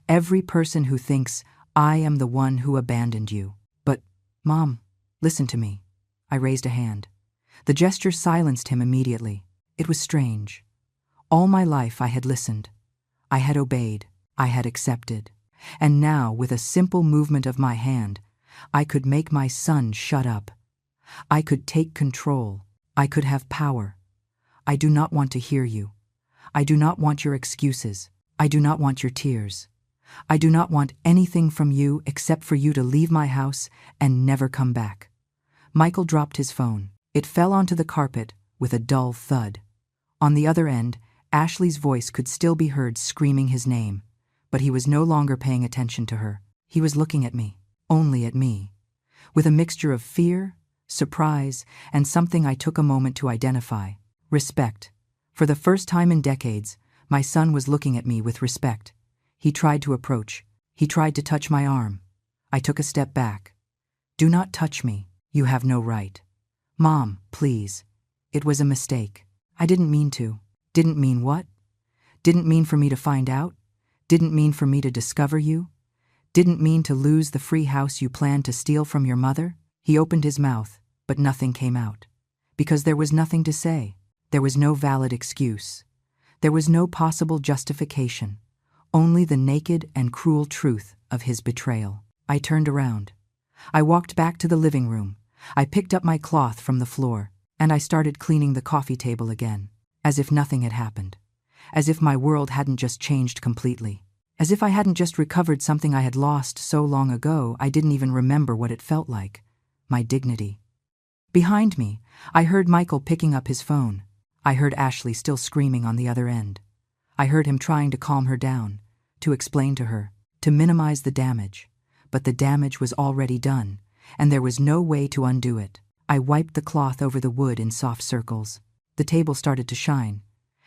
every person who thinks I am the one who abandoned you. But, Mom, listen to me. I raised a hand. The gesture silenced him immediately. It was strange. All my life I had listened. I had obeyed. I had accepted. And now, with a simple movement of my hand, I could make my son shut up. I could take control. I could have power. I do not want to hear you. I do not want your excuses. I do not want your tears. I do not want anything from you except for you to leave my house and never come back. Michael dropped his phone. It fell onto the carpet, with a dull thud. On the other end, Ashley's voice could still be heard screaming his name, but he was no longer paying attention to her. He was looking at me, only at me, with a mixture of fear, surprise, and something I took a moment to identify: respect. For the first time in decades, my son was looking at me with respect. He tried to approach. He tried to touch my arm. I took a step back. "Do not touch me. You have no right." "Mom, please. It was a mistake. I didn't mean to." "Didn't mean what?" "Didn't mean for me to find out. Didn't mean for me to discover you. Didn't mean to lose the free house you planned to steal from your mother." He opened his mouth, but nothing came out. Because there was nothing to say. There was no valid excuse. There was no possible justification. Only the naked and cruel truth of his betrayal. I turned around. I walked back to the living room. I picked up my cloth from the floor, and I started cleaning the coffee table again, as if nothing had happened. As if my world hadn't just changed completely. As if I hadn't just recovered something I had lost so long ago I didn't even remember what it felt like. My dignity. Behind me, I heard Michael picking up his phone. I heard Ashley still screaming on the other end. I heard him trying to calm her down, to explain to her, to minimize the damage. But the damage was already done, and there was no way to undo it. I wiped the cloth over the wood in soft circles. The table started to shine,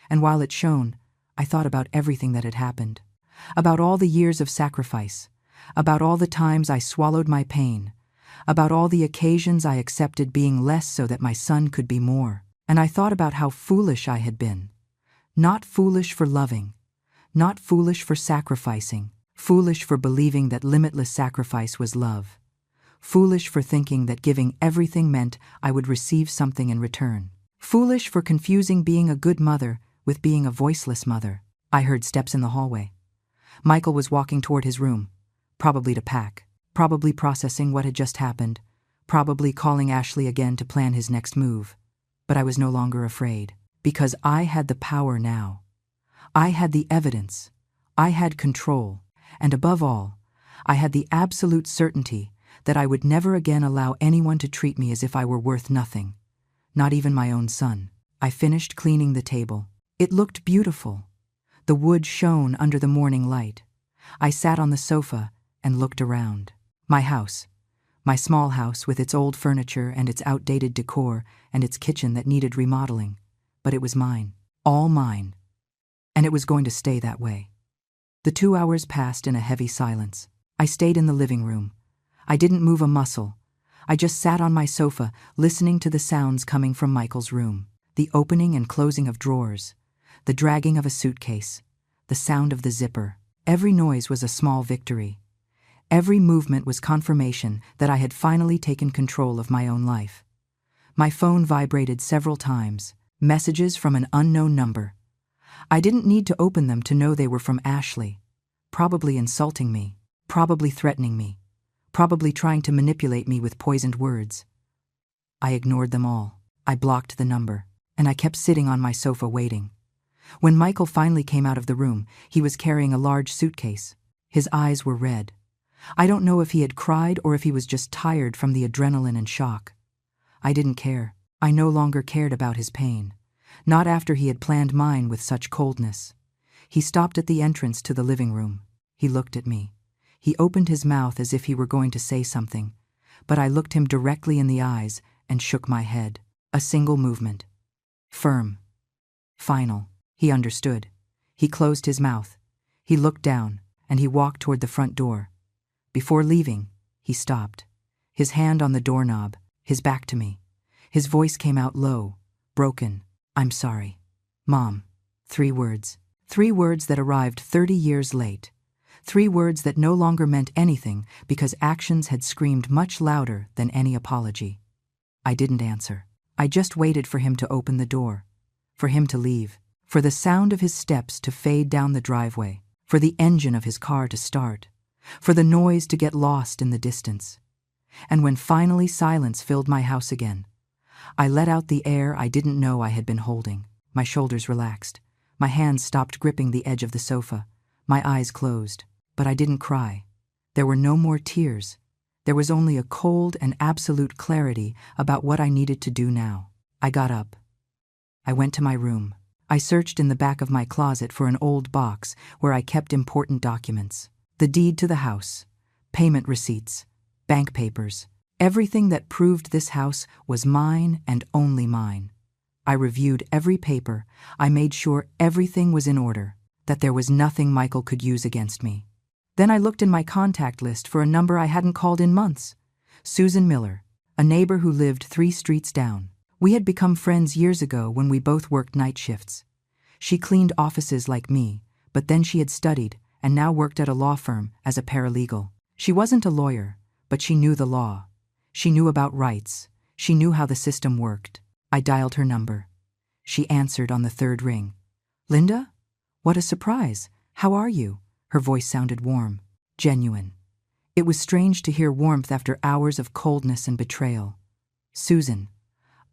and while it shone, I thought about everything that had happened. About all the years of sacrifice. About all the times I swallowed my pain. About all the occasions I accepted being less so that my son could be more. And I thought about how foolish I had been. Not foolish for loving. Not foolish for sacrificing. Foolish for believing that limitless sacrifice was love. Foolish for thinking that giving everything meant I would receive something in return. Foolish for confusing being a good mother with being a voiceless mother. I heard steps in the hallway. Michael was walking toward his room, probably to pack, probably processing what had just happened, probably calling Ashley again to plan his next move. But I was no longer afraid, because I had the power now. I had the evidence. I had control. And above all, I had the absolute certainty that I would never again allow anyone to treat me as if I were worth nothing, not even my own son. I finished cleaning the table. It looked beautiful. The wood shone under the morning light. I sat on the sofa and looked around. My house, my small house with its old furniture and its outdated decor and its kitchen that needed remodeling. But it was mine, all mine. And it was going to stay that way. The 2 hours passed in a heavy silence. I stayed in the living room. I didn't move a muscle. I just sat on my sofa, listening to the sounds coming from Michael's room. The opening and closing of drawers, the dragging of a suitcase, the sound of the zipper. Every noise was a small victory. Every movement was confirmation that I had finally taken control of my own life. My phone vibrated several times, messages from an unknown number. I didn't need to open them to know they were from Ashley, probably insulting me, probably threatening me, probably trying to manipulate me with poisoned words. I ignored them all. I blocked the number, and I kept sitting on my sofa waiting. When Michael finally came out of the room, he was carrying a large suitcase. His eyes were red. I don't know if he had cried or if he was just tired from the adrenaline and shock. I didn't care. I no longer cared about his pain. Not after he had planned mine with such coldness. He stopped at the entrance to the living room. He looked at me. He opened his mouth as if he were going to say something, but I looked him directly in the eyes and shook my head. A single movement. Firm. Final. He understood. He closed his mouth. He looked down, and he walked toward the front door. Before leaving, he stopped, his hand on the doorknob, his back to me. His voice came out low, broken. "I'm sorry. Mom." 3 words. 3 words that arrived 30 years late. 3 words that no longer meant anything because actions had screamed much louder than any apology. I didn't answer. I just waited for him to open the door, for him to leave, for the sound of his steps to fade down the driveway, for the engine of his car to start, for the noise to get lost in the distance. And when finally silence filled my house again, I let out the air I didn't know I had been holding. My shoulders relaxed. My hands stopped gripping the edge of the sofa. My eyes closed. But I didn't cry. There were no more tears. There was only a cold and absolute clarity about what I needed to do now. I got up. I went to my room. I searched in the back of my closet for an old box where I kept important documents. The deed to the house, payment receipts, bank papers, everything that proved this house was mine and only mine. I reviewed every paper. I made sure everything was in order, that there was nothing Michael could use against me. Then I looked in my contact list for a number I hadn't called in months. Susan Miller, a neighbor who lived 3 streets down. We had become friends years ago when we both worked night shifts. She cleaned offices like me, but then she had studied and now worked at a law firm as a paralegal. She wasn't a lawyer, but she knew the law. She knew about rights. She knew how the system worked. I dialed her number. She answered on the 3rd ring. "Linda? What a surprise. How are you?" Her voice sounded warm, genuine. It was strange to hear warmth after hours of coldness and betrayal. "Susan,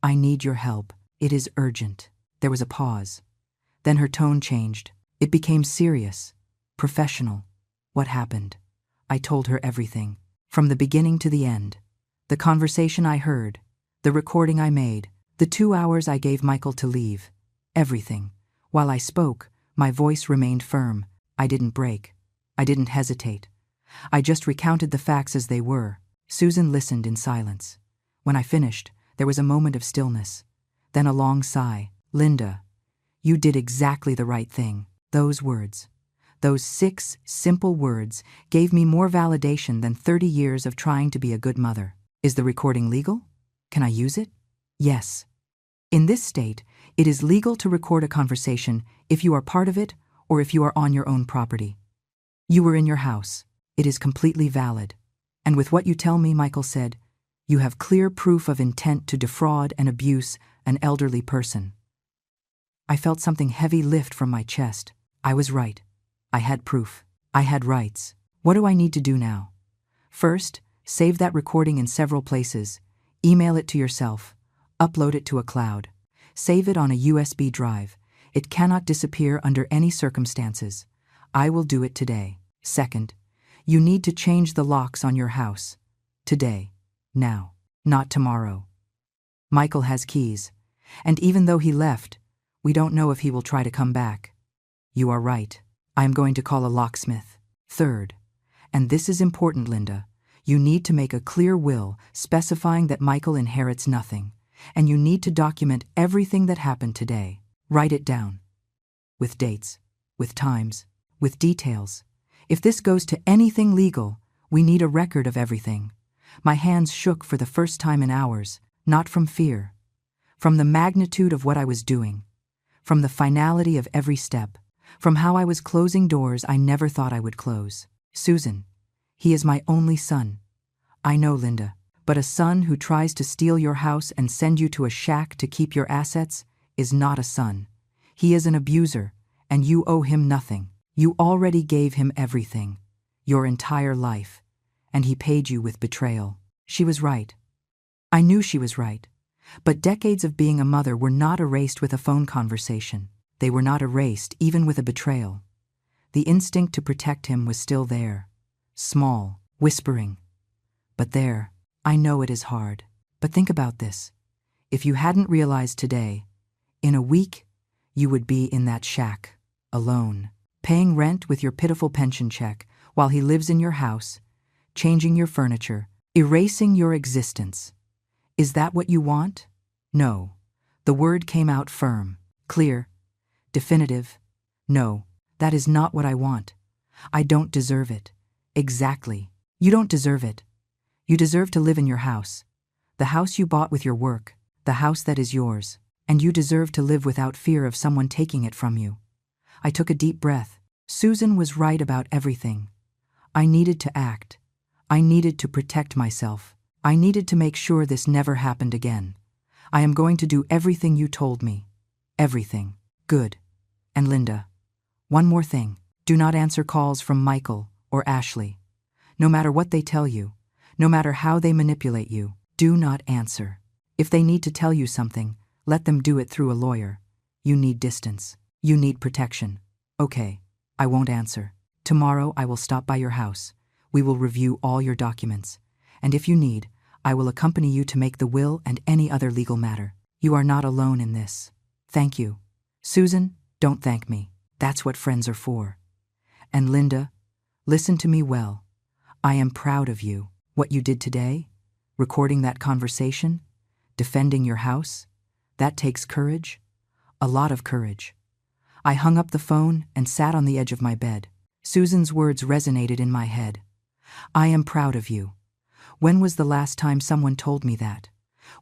I need your help. It is urgent." There was a pause. Then her tone changed. It became serious, professional. What happened? I told her everything, from the beginning to the end. The conversation I heard, the recording I made, the 2 hours I gave Michael to leave. Everything. While I spoke, my voice remained firm. I didn't break. I didn't hesitate. I just recounted the facts as they were. Susan listened in silence. When I finished, there was a moment of stillness. Then a long sigh. "Linda, you did exactly the right thing." Those words, those 6 simple words, gave me more validation than 30 years of trying to be a good mother. Is the recording legal? Can I use it? Yes. In this state, it is legal to record a conversation if you are part of it or if you are on your own property. You were in your house. It is completely valid. And with what you tell me, Michael said, you have clear proof of intent to defraud and abuse an elderly person. I felt something heavy lift from my chest. I was right. I had proof. I had rights. What do I need to do now? First, save that recording in several places. Email it to yourself. Upload it to a cloud. Save it on a USB drive. It cannot disappear under any circumstances. I will do it today. Second, you need to change the locks on your house. Today. Now. Not tomorrow. Michael has keys. And even though he left, we don't know if he will try to come back. You are right. I am going to call a locksmith. Third, and this is important, Linda, you need to make a clear will specifying that Michael inherits nothing, and you need to document everything that happened today. Write it down. With dates, with times, with details. If this goes to anything legal, we need a record of everything. My hands shook for the first time in hours, not from fear, from the magnitude of what I was doing, from the finality of every step, from how I was closing doors I never thought I would close. Susan, he is my only son. I know, Linda, but a son who tries to steal your house and send you to a shack to keep your assets is not a son. He is an abuser, and you owe him nothing. You already gave him everything, your entire life, and he paid you with betrayal. She was right. I knew she was right. But decades of being a mother were not erased with a phone conversation. They were not erased even with a betrayal. The instinct to protect him was still there. Small, whispering. But there, I know it is hard. But think about this. If you hadn't realized today, in a week, you would be in that shack, alone, paying rent with your pitiful pension check while he lives in your house, changing your furniture, erasing your existence. Is that what you want? No. The word came out firm, clear, definitive. No, that is not what I want. I don't deserve it. Exactly. You don't deserve it. You deserve to live in your house, the house you bought with your work, the house that is yours, and you deserve to live without fear of someone taking it from you. I took a deep breath. Susan was right about everything. I needed to act. I needed to protect myself. I needed to make sure this never happened again. I am going to do everything you told me. Everything. Good. And Linda, one more thing. Do not answer calls from Michael or Ashley. No matter what they tell you, no matter how they manipulate you, do not answer. If they need to tell you something, let them do it through a lawyer. You need distance. You need protection. Okay, I won't answer. Tomorrow I will stop by your house. We will review all your documents. And if you need, I will accompany you to make the will and any other legal matter. You are not alone in this. Thank you. Susan, don't thank me. That's what friends are for. And Linda, listen to me well. I am proud of you. What you did today? Recording that conversation? Defending your house? That takes courage. A lot of courage. I hung up the phone and sat on the edge of my bed. Susan's words resonated in my head. I am proud of you. When was the last time someone told me that?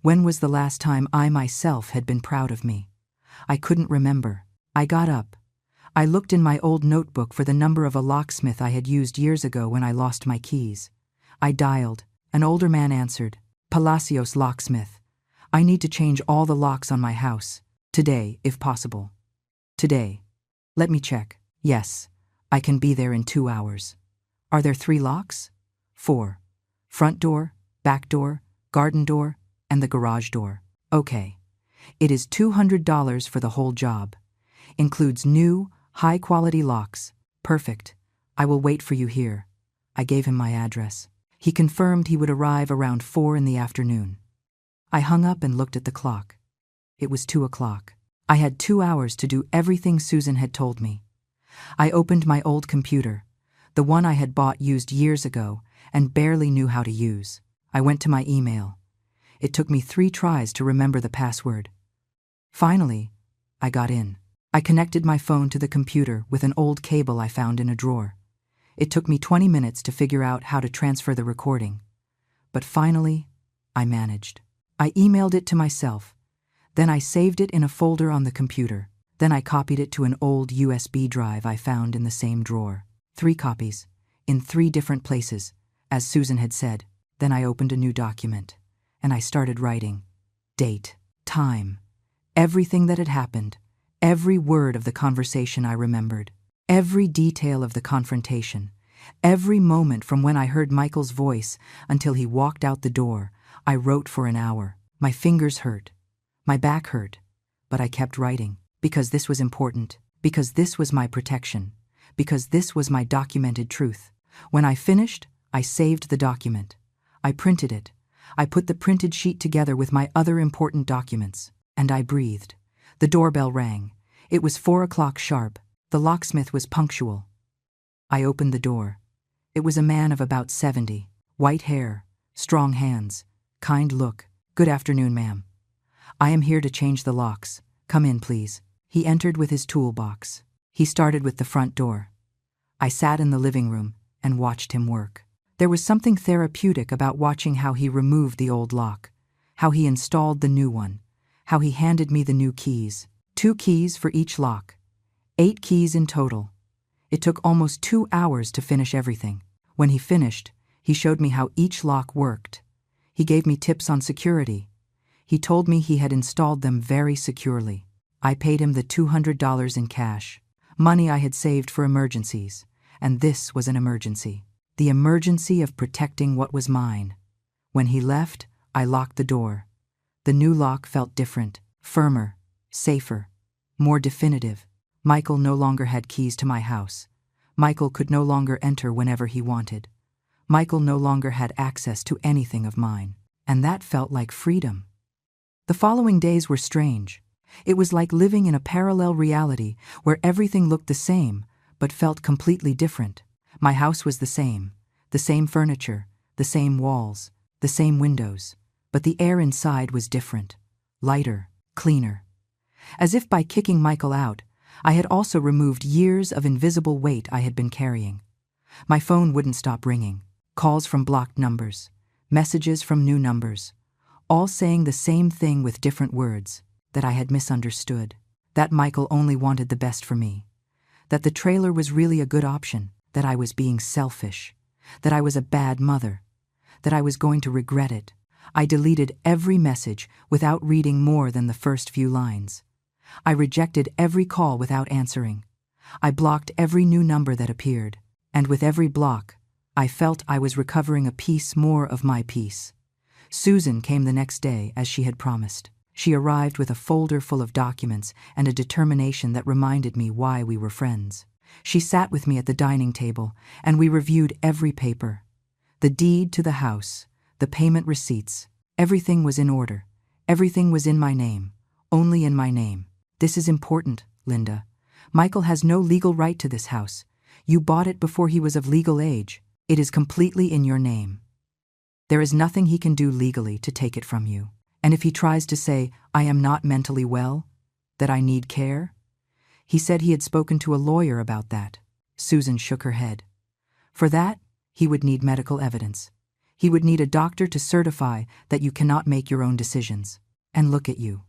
When was the last time I myself had been proud of me? I couldn't remember. I got up. I looked in my old notebook for the number of a locksmith I had used years ago when I lost my keys. I dialed. An older man answered. Palacios Locksmith. I need to change all the locks on my house. Today, if possible. Today. Let me check. Yes, I can be there in 2 hours. Are there 3 locks? 4. Front door, back door, garden door, and the garage door. Okay. It is $200 for the whole job. Includes new, high-quality locks. Perfect. I will wait for you here. I gave him my address. He confirmed he would arrive around 4 in the afternoon. I hung up and looked at the clock. It was 2 o'clock. I had 2 hours to do everything Susan had told me. I opened my old computer, the one I had bought used years ago and barely knew how to use. I went to my email. It took me 3 tries to remember the password. Finally, I got in. I connected my phone to the computer with an old cable I found in a drawer. It took me 20 minutes to figure out how to transfer the recording. But finally, I managed. I emailed it to myself. Then I saved it in a folder on the computer. Then I copied it to an old USB drive I found in the same drawer. 3 copies, in 3 different places, as Susan had said. Then I opened a new document, and I started writing. Date, time, everything that had happened, every word of the conversation I remembered, every detail of the confrontation, every moment from when I heard Michael's voice until he walked out the door. I wrote for an hour. My fingers hurt. My back hurt. But I kept writing, because this was important, because this was my protection, because this was my documented truth. When I finished, I saved the document. I printed it. I put the printed sheet together with my other important documents, and I breathed. The doorbell rang. It was 4 o'clock sharp. The locksmith was punctual. I opened the door. It was a man of about 70, white hair, strong hands, kind look. Good afternoon, ma'am. I am here to change the locks. Come in, please. He entered with his toolbox. He started with the front door. I sat in the living room and watched him work. There was something therapeutic about watching how he removed the old lock, how he installed the new one, how he handed me the new keys. 2 keys for each lock. 8 keys in total. It took almost 2 hours to finish everything. When he finished, he showed me how each lock worked. He gave me tips on security. He told me he had installed them very securely. I paid him the $200 in cash, money I had saved for emergencies, and this was an emergency. The emergency of protecting what was mine. When he left, I locked the door. The new lock felt different, firmer, safer, more definitive. Michael no longer had keys to my house. Michael could no longer enter whenever he wanted. Michael no longer had access to anything of mine, and that felt like freedom. The following days were strange. It was like living in a parallel reality where everything looked the same, but felt completely different. My house was the same furniture, the same walls, the same windows, but the air inside was different, lighter, cleaner. As if by kicking Michael out, I had also removed years of invisible weight I had been carrying. My phone wouldn't stop ringing. Calls from blocked numbers, messages from new numbers, all saying the same thing with different words, that I had misunderstood, that Michael only wanted the best for me, that the trailer was really a good option, that I was being selfish, that I was a bad mother, that I was going to regret it. I deleted every message without reading more than the first few lines. I rejected every call without answering. I blocked every new number that appeared, and with every block, I felt I was recovering a piece more of my peace. Susan came the next day as she had promised. She arrived with a folder full of documents and a determination that reminded me why we were friends. She sat with me at the dining table, and we reviewed every paper. The deed to the house, the payment receipts, everything was in order. Everything was in my name, only in my name. This is important, Linda. Michael has no legal right to this house. You bought it before he was of legal age. It is completely in your name. There is nothing he can do legally to take it from you. And if he tries to say, I am not mentally well, that I need care? He said he had spoken to a lawyer about that. Susan shook her head. For that, he would need medical evidence. He would need a doctor to certify that you cannot make your own decisions. And look at you.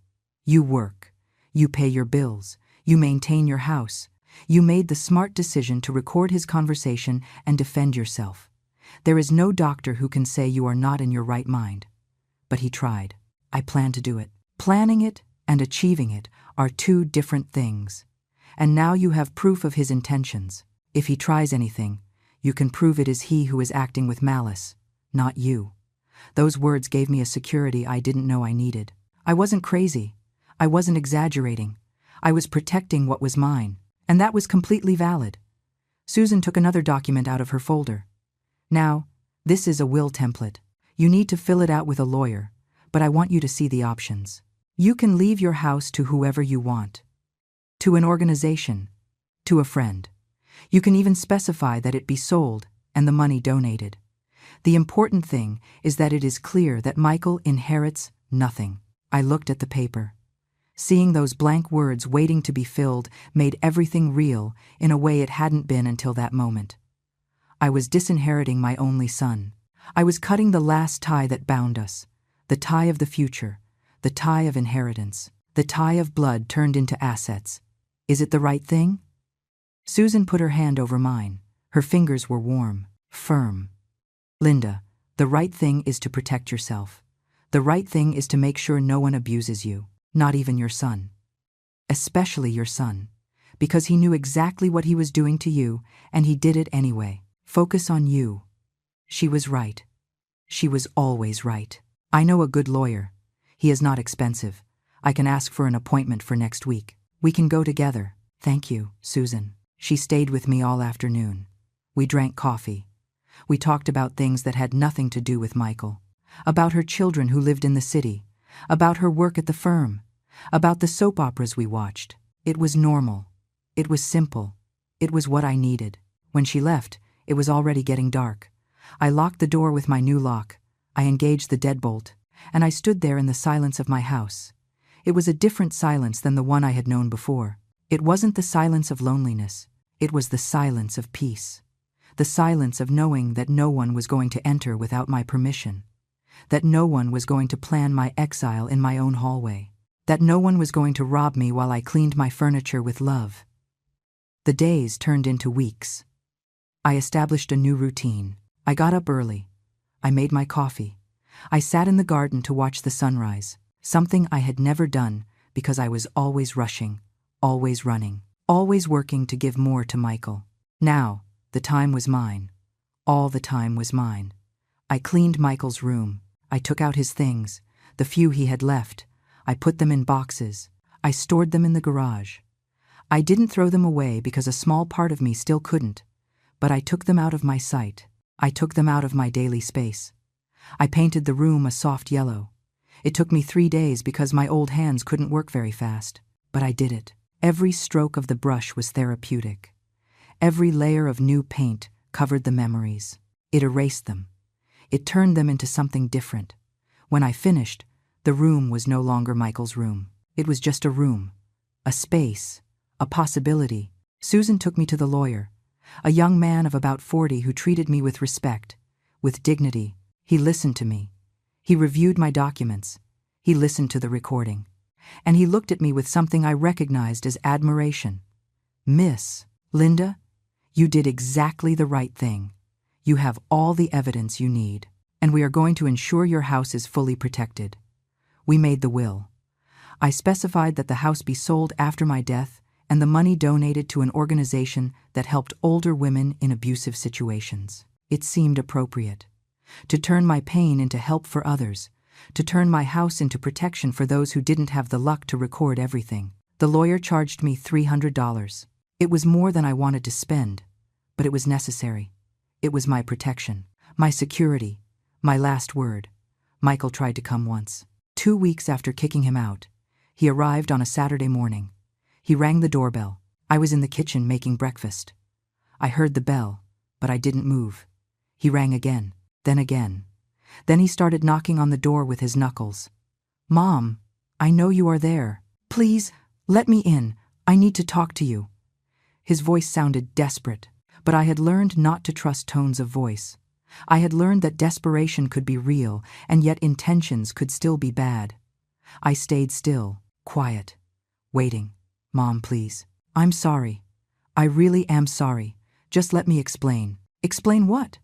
You work. You pay your bills. You maintain your house. You made the smart decision to record his conversation and defend yourself. There is no doctor who can say you are not in your right mind. But he tried. I plan to do it. Planning it and achieving it are two different things. And now you have proof of his intentions. If he tries anything, you can prove it is he who is acting with malice, not you. Those words gave me a security I didn't know I needed. I wasn't crazy. I wasn't exaggerating. I was protecting what was mine, and that was completely valid. Susan took another document out of her folder. Now, this is a will template. You need to fill it out with a lawyer, but I want you to see the options. You can leave your house to whoever you want. To an organization. To a friend. You can even specify that it be sold and the money donated. The important thing is that it is clear that Michael inherits nothing. I looked at the paper. Seeing those blank words waiting to be filled made everything real in a way it hadn't been until that moment. I was disinheriting my only son. I was cutting the last tie that bound us, the tie of the future, the tie of inheritance, the tie of blood turned into assets. Is it the right thing? Susan put her hand over mine. Her fingers were warm, firm. Linda, the right thing is to protect yourself. The right thing is to make sure no one abuses you, not even your son. Especially your son, because he knew exactly what he was doing to you, and he did it anyway. Focus on you. She was right. She was always right. I know a good lawyer. He is not expensive. I can ask for an appointment for next week. We can go together. Thank you, Susan. She stayed with me all afternoon. We drank coffee. We talked about things that had nothing to do with Michael. About her children who lived in the city. About her work at the firm. About the soap operas we watched. It was normal. It was simple. It was what I needed. When she left, it was already getting dark. I locked the door with my new lock. I engaged the deadbolt, and I stood there in the silence of my house. It was a different silence than the one I had known before. It wasn't the silence of loneliness. It was the silence of peace. The silence of knowing that no one was going to enter without my permission. That no one was going to plan my exile in my own hallway. That no one was going to rob me while I cleaned my furniture with love. The days turned into weeks. I established a new routine. I got up early. I made my coffee. I sat in the garden to watch the sunrise, something I had never done because I was always rushing, always running, always working to give more to Michael. Now, the time was mine. All the time was mine. I cleaned Michael's room. I took out his things, the few he had left. I put them in boxes. I stored them in the garage. I didn't throw them away because a small part of me still couldn't, but I took them out of my sight. I took them out of my daily space. I painted the room a soft yellow. It took me 3 days because my old hands couldn't work very fast, but I did it. Every stroke of the brush was therapeutic. Every layer of new paint covered the memories. It erased them. It turned them into something different. When I finished, the room was no longer Michael's room. It was just a room, a space, a possibility. Susan took me to the lawyer, a young man of about 40 who treated me with respect, with dignity. He listened to me. He reviewed my documents. He listened to the recording. And he looked at me with something I recognized as admiration. Miss Linda, you did exactly the right thing. You have all the evidence you need, and we are going to ensure your house is fully protected. We made the will. I specified that the house be sold after my death and the money donated to an organization that helped older women in abusive situations. It seemed appropriate. To turn my pain into help for others, to turn my house into protection for those who didn't have the luck to record everything. The lawyer charged me $300. It was more than I wanted to spend, but it was necessary. It was my protection, my security, my last word. Michael tried to come once. 2 weeks after kicking him out, he arrived on a Saturday morning. He rang the doorbell. I was in the kitchen making breakfast. I heard the bell, but I didn't move. He rang again, then again. Then he started knocking on the door with his knuckles. "Mom, I know you are there. Please, let me in. I need to talk to you." His voice sounded desperate, but I had learned not to trust tones of voice. I had learned that desperation could be real, and yet intentions could still be bad. I stayed still, quiet, waiting. "Mom, please. I'm sorry. I really am sorry. Just let me explain." Explain what?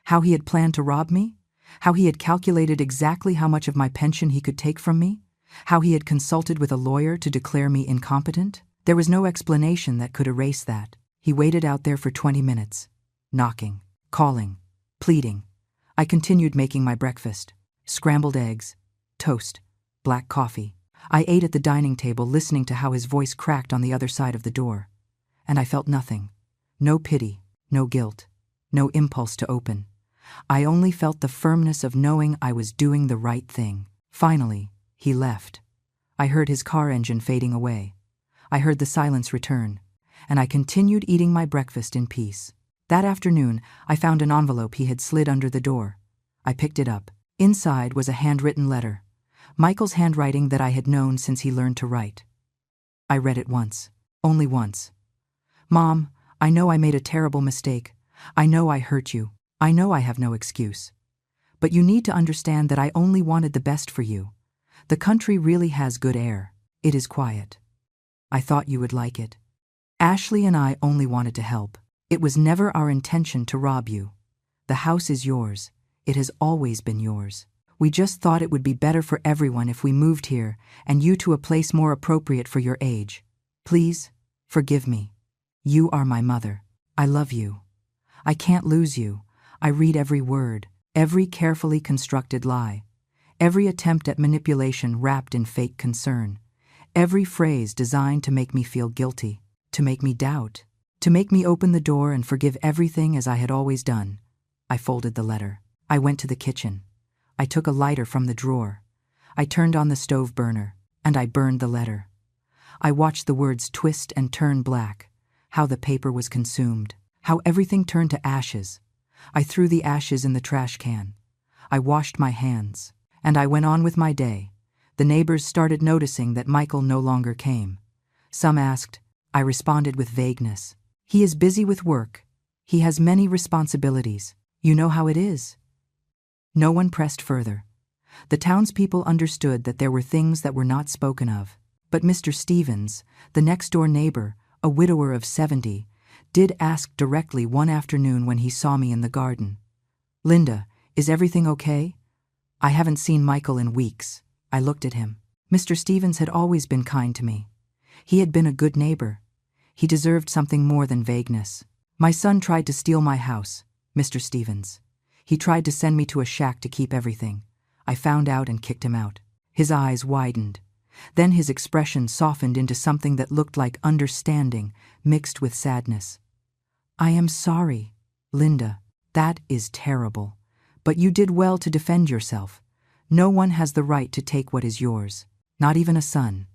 How he had planned to rob me? How he had calculated exactly how much of my pension he could take from me? How he had consulted with a lawyer to declare me incompetent? There was no explanation that could erase that. He waited out there for 20 minutes, knocking, calling, pleading. I continued making my breakfast: scrambled eggs, toast, black coffee. I ate at the dining table, listening to how his voice cracked on the other side of the door. And I felt nothing. No pity, no guilt, no impulse to open. I only felt the firmness of knowing I was doing the right thing. Finally, he left. I heard his car engine fading away. I heard the silence return, and I continued eating my breakfast in peace. That afternoon, I found an envelope he had slid under the door. I picked it up. Inside was a handwritten letter, Michael's handwriting that I had known since he learned to write. I read it once, only once. "Mom, I know I made a terrible mistake. I know I hurt you. I know I have no excuse. But you need to understand that I only wanted the best for you. The country really has good air. It is quiet. I thought you would like it. Ashley and I only wanted to help. It was never our intention to rob you. The house is yours. It has always been yours. We just thought it would be better for everyone if we moved here and you to a place more appropriate for your age. Please, forgive me. You are my mother. I love you. I can't lose you. I read every word, every carefully constructed lie, every attempt at manipulation wrapped in fake concern, every phrase designed to make me feel guilty, to make me doubt, to make me open the door and forgive everything as I had always done." I folded the letter. I went to the kitchen. I took a lighter from the drawer. I turned on the stove burner, and I burned the letter. I watched the words twist and turn black, how the paper was consumed, how everything turned to ashes. I threw the ashes in the trash can. I washed my hands, and I went on with my day. The neighbors started noticing that Michael no longer came. Some asked. I responded with vagueness. "He is busy with work. He has many responsibilities. You know how it is." No one pressed further. The townspeople understood that there were things that were not spoken of. But Mr. Stevens, the next-door neighbor, a widower of 70, did ask directly one afternoon when he saw me in the garden. "Linda, is everything okay? I haven't seen Michael in weeks." I looked at him. Mr. Stevens had always been kind to me. He had been a good neighbor. He deserved something more than vagueness. "My son tried to steal my house, Mr. Stevens. He tried to send me to a shack to keep everything. I found out and kicked him out." His eyes widened. Then his expression softened into something that looked like understanding mixed with sadness. "I am sorry, Linda. That is terrible. But you did well to defend yourself. No one has the right to take what is yours, not even a son.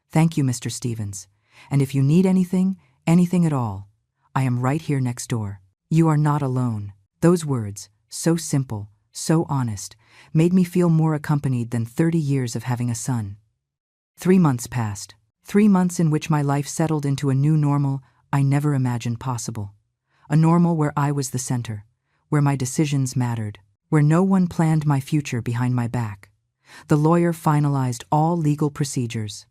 Thank you, Mr. Stevens. And if you need anything, anything at all, I am right here next door. You are not alone." Those words, so simple, so honest, made me feel more accompanied than 30 years of having a son. 3 months passed. 3 months in which my life settled into a new normal I never imagined possible. A normal where I was the center, where my decisions mattered, where no one planned my future behind my back. The lawyer finalized all legal procedures.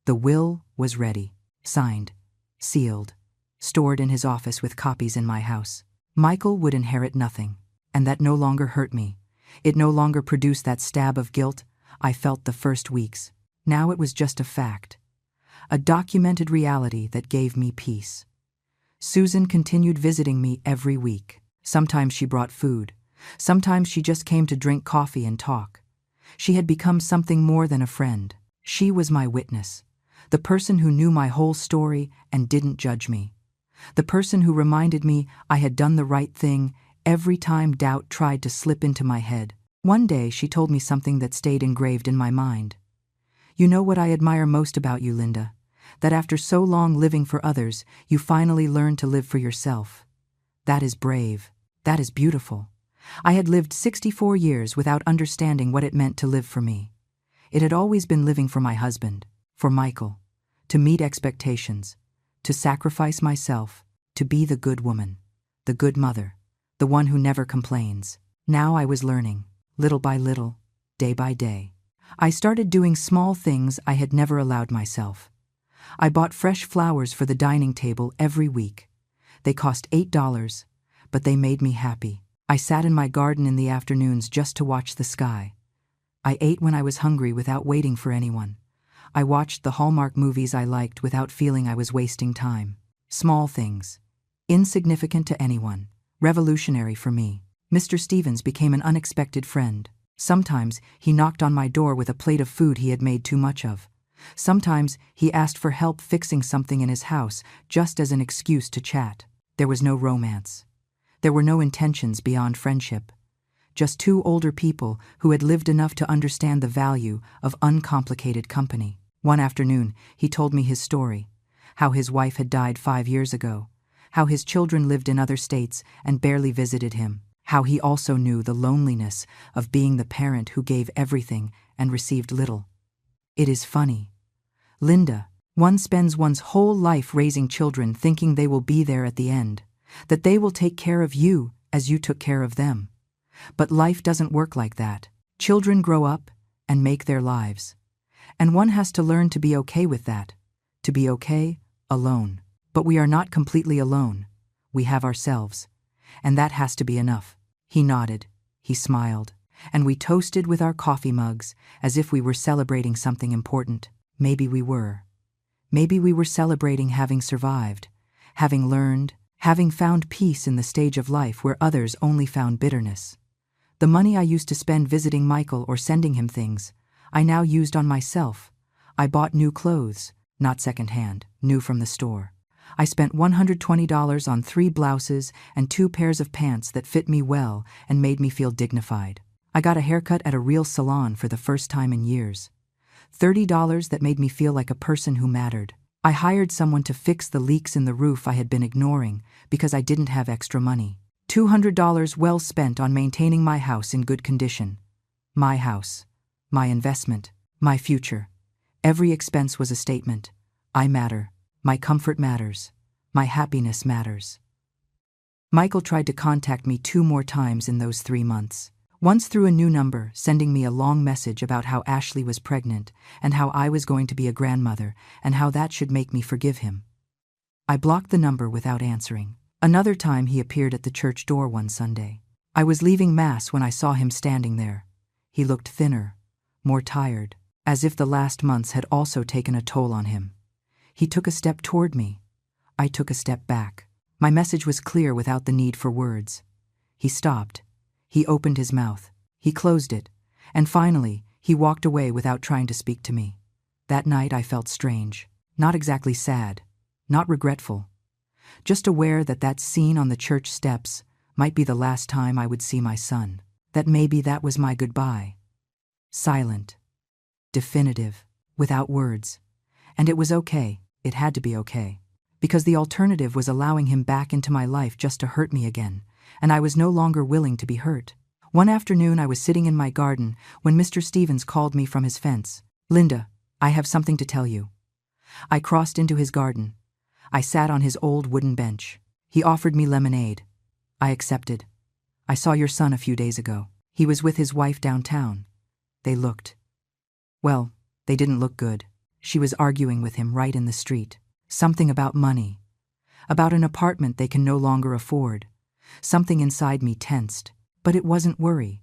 The will was ready, signed, sealed, stored in his office with copies in my house. Michael would inherit nothing, and that no longer hurt me. It no longer produced that stab of guilt I felt the first weeks. Now it was just a fact, a documented reality that gave me peace. Susan continued visiting me every week. Sometimes she brought food. Sometimes she just came to drink coffee and talk. She had become something more than a friend. She was my witness, the person who knew my whole story and didn't judge me, the person who reminded me I had done the right thing every time doubt tried to slip into my head. One day she told me something that stayed engraved in my mind. "You know what I admire most about you, Linda? that after so long living for others, you finally learn to live for yourself. That is brave. That is beautiful. I had lived 64 years without understanding what it meant to live for me. It had always been living for my husband, for Michael, to meet expectations, to sacrifice myself, to be the good woman, the good mother, the one who never complains. Now I was learning, little by little, day by day. I started doing small things I had never allowed myself. I bought fresh flowers for the dining table every week. They cost $8, but they made me happy. I sat in my garden in the afternoons just to watch the sky. I ate when I was hungry without waiting for anyone. I watched the Hallmark movies I liked without feeling I was wasting time. Small things. Insignificant to anyone. Revolutionary for me. Mr. Stevens became an unexpected friend. Sometimes he knocked on my door with a plate of food he had made too much of. Sometimes he asked for help fixing something in his house just as an excuse to chat. There was no romance. There were no intentions beyond friendship. Just two older people who had lived enough to understand the value of uncomplicated company. One afternoon, he told me his story, how his wife had died 5 years ago, how his children lived in other states and barely visited him, how he also knew the loneliness of being the parent who gave everything and received little. It is funny. Linda, one spends one's whole life raising children thinking they will be there at the end, that they will take care of you as you took care of them. But life doesn't work like that. Children grow up and make their lives. And one has to learn to be okay with that, to be okay alone. But we are not completely alone. We have ourselves. And that has to be enough. He nodded, he smiled, and we toasted with our coffee mugs as if we were celebrating something important. Maybe we were. Maybe we were celebrating having survived, having learned, having found peace in the stage of life where others only found bitterness. The money I used to spend visiting Michael or sending him things, I now used on myself. I bought new clothes, not secondhand, new from the store. I spent $120 on 3 blouses and 2 pairs of pants that fit me well and made me feel dignified. I got a haircut at a real salon for the first time in years. $30 that made me feel like a person who mattered. I hired someone to fix the leaks in the roof I had been ignoring because I didn't have extra money. $200 well spent on maintaining my house in good condition. My house, my investment, my future. Every expense was a statement. I matter. My comfort matters. My happiness matters. Michael tried to contact me 2 more times in those 3 months. Once through a new number, sending me a long message about how Ashley was pregnant and how I was going to be a grandmother and how that should make me forgive him. I blocked the number without answering. Another time he appeared at the church door one Sunday. I was leaving Mass when I saw him standing there. He looked thinner, more tired, as if the last months had also taken a toll on him. He took a step toward me. I took a step back. My message was clear without the need for words. He stopped. He opened his mouth. He closed it. And finally, he walked away without trying to speak to me. That night I felt strange. Not exactly sad. Not regretful. Just aware that that scene on the church steps might be the last time I would see my son. That maybe that was my goodbye. Silent. Definitive. Without words. And it was okay. It had to be okay. Because the alternative was allowing him back into my life just to hurt me again, and I was no longer willing to be hurt. One afternoon I was sitting in my garden when Mr. Stevens called me from his fence. "Linda, I have something to tell you." I crossed into his garden. I sat on his old wooden bench. He offered me lemonade. I accepted. "I saw your son a few days ago. He was with his wife downtown. They looked. Well, they didn't look good. She was arguing with him right in the street. Something about money. About an apartment they can no longer afford. Something inside me tensed. But it wasn't worry.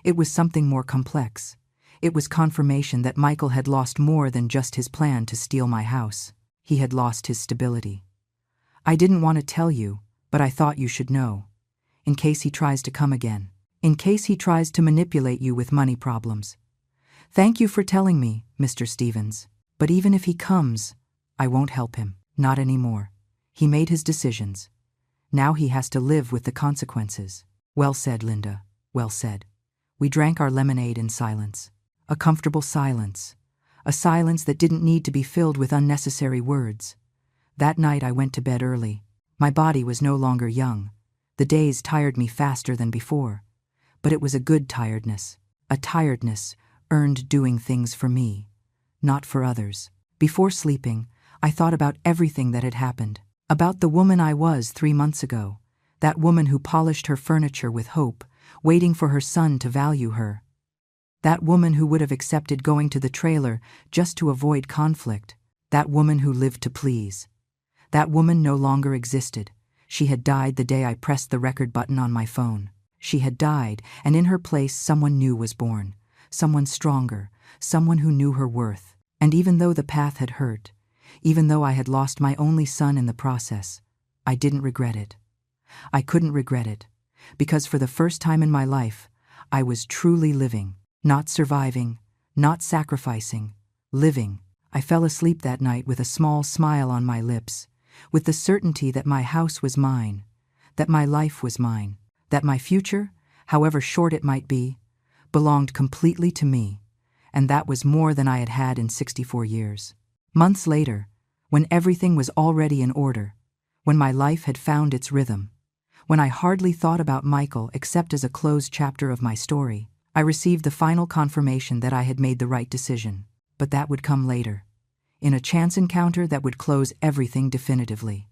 It was something more complex. It was confirmation that Michael had lost more than just his plan to steal my house. He had lost his stability. I didn't want to tell you, but I thought you should know. In case he tries to come again. In case he tries to manipulate you with money problems. Thank you for telling me, Mr. Stevens. But even if he comes, I won't help him. Not anymore. He made his decisions. Now he has to live with the consequences. Well said, Linda. Well said. We drank our lemonade in silence. A comfortable silence. a silence that didn't need to be filled with unnecessary words. That night I went to bed early. My body was no longer young. The days tired me faster than before. But it was a good tiredness, a tiredness earned doing things for me, not for others. Before sleeping, I thought about everything that had happened, about the woman I was 3 months ago, that woman who polished her furniture with hope, waiting for her son to value her. That woman who would have accepted going to the trailer just to avoid conflict. That woman who lived to please. That woman no longer existed. She had died the day I pressed the record button on my phone. She had died, and in her place someone new was born. Someone stronger, someone who knew her worth. And even though the path had hurt, even though I had lost my only son in the process, I didn't regret it. I couldn't regret it, because for the first time in my life, I was truly living, not surviving, not sacrificing, living. I fell asleep that night with a small smile on my lips, with the certainty that my house was mine, that my life was mine, that my future, however short it might be, belonged completely to me, and that was more than I had had in 64 years. Months later, when everything was already in order, when my life had found its rhythm, when I hardly thought about Michael except as a closed chapter of my story, I received the final confirmation that I had made the right decision. But that would come later, in a chance encounter that would close everything definitively,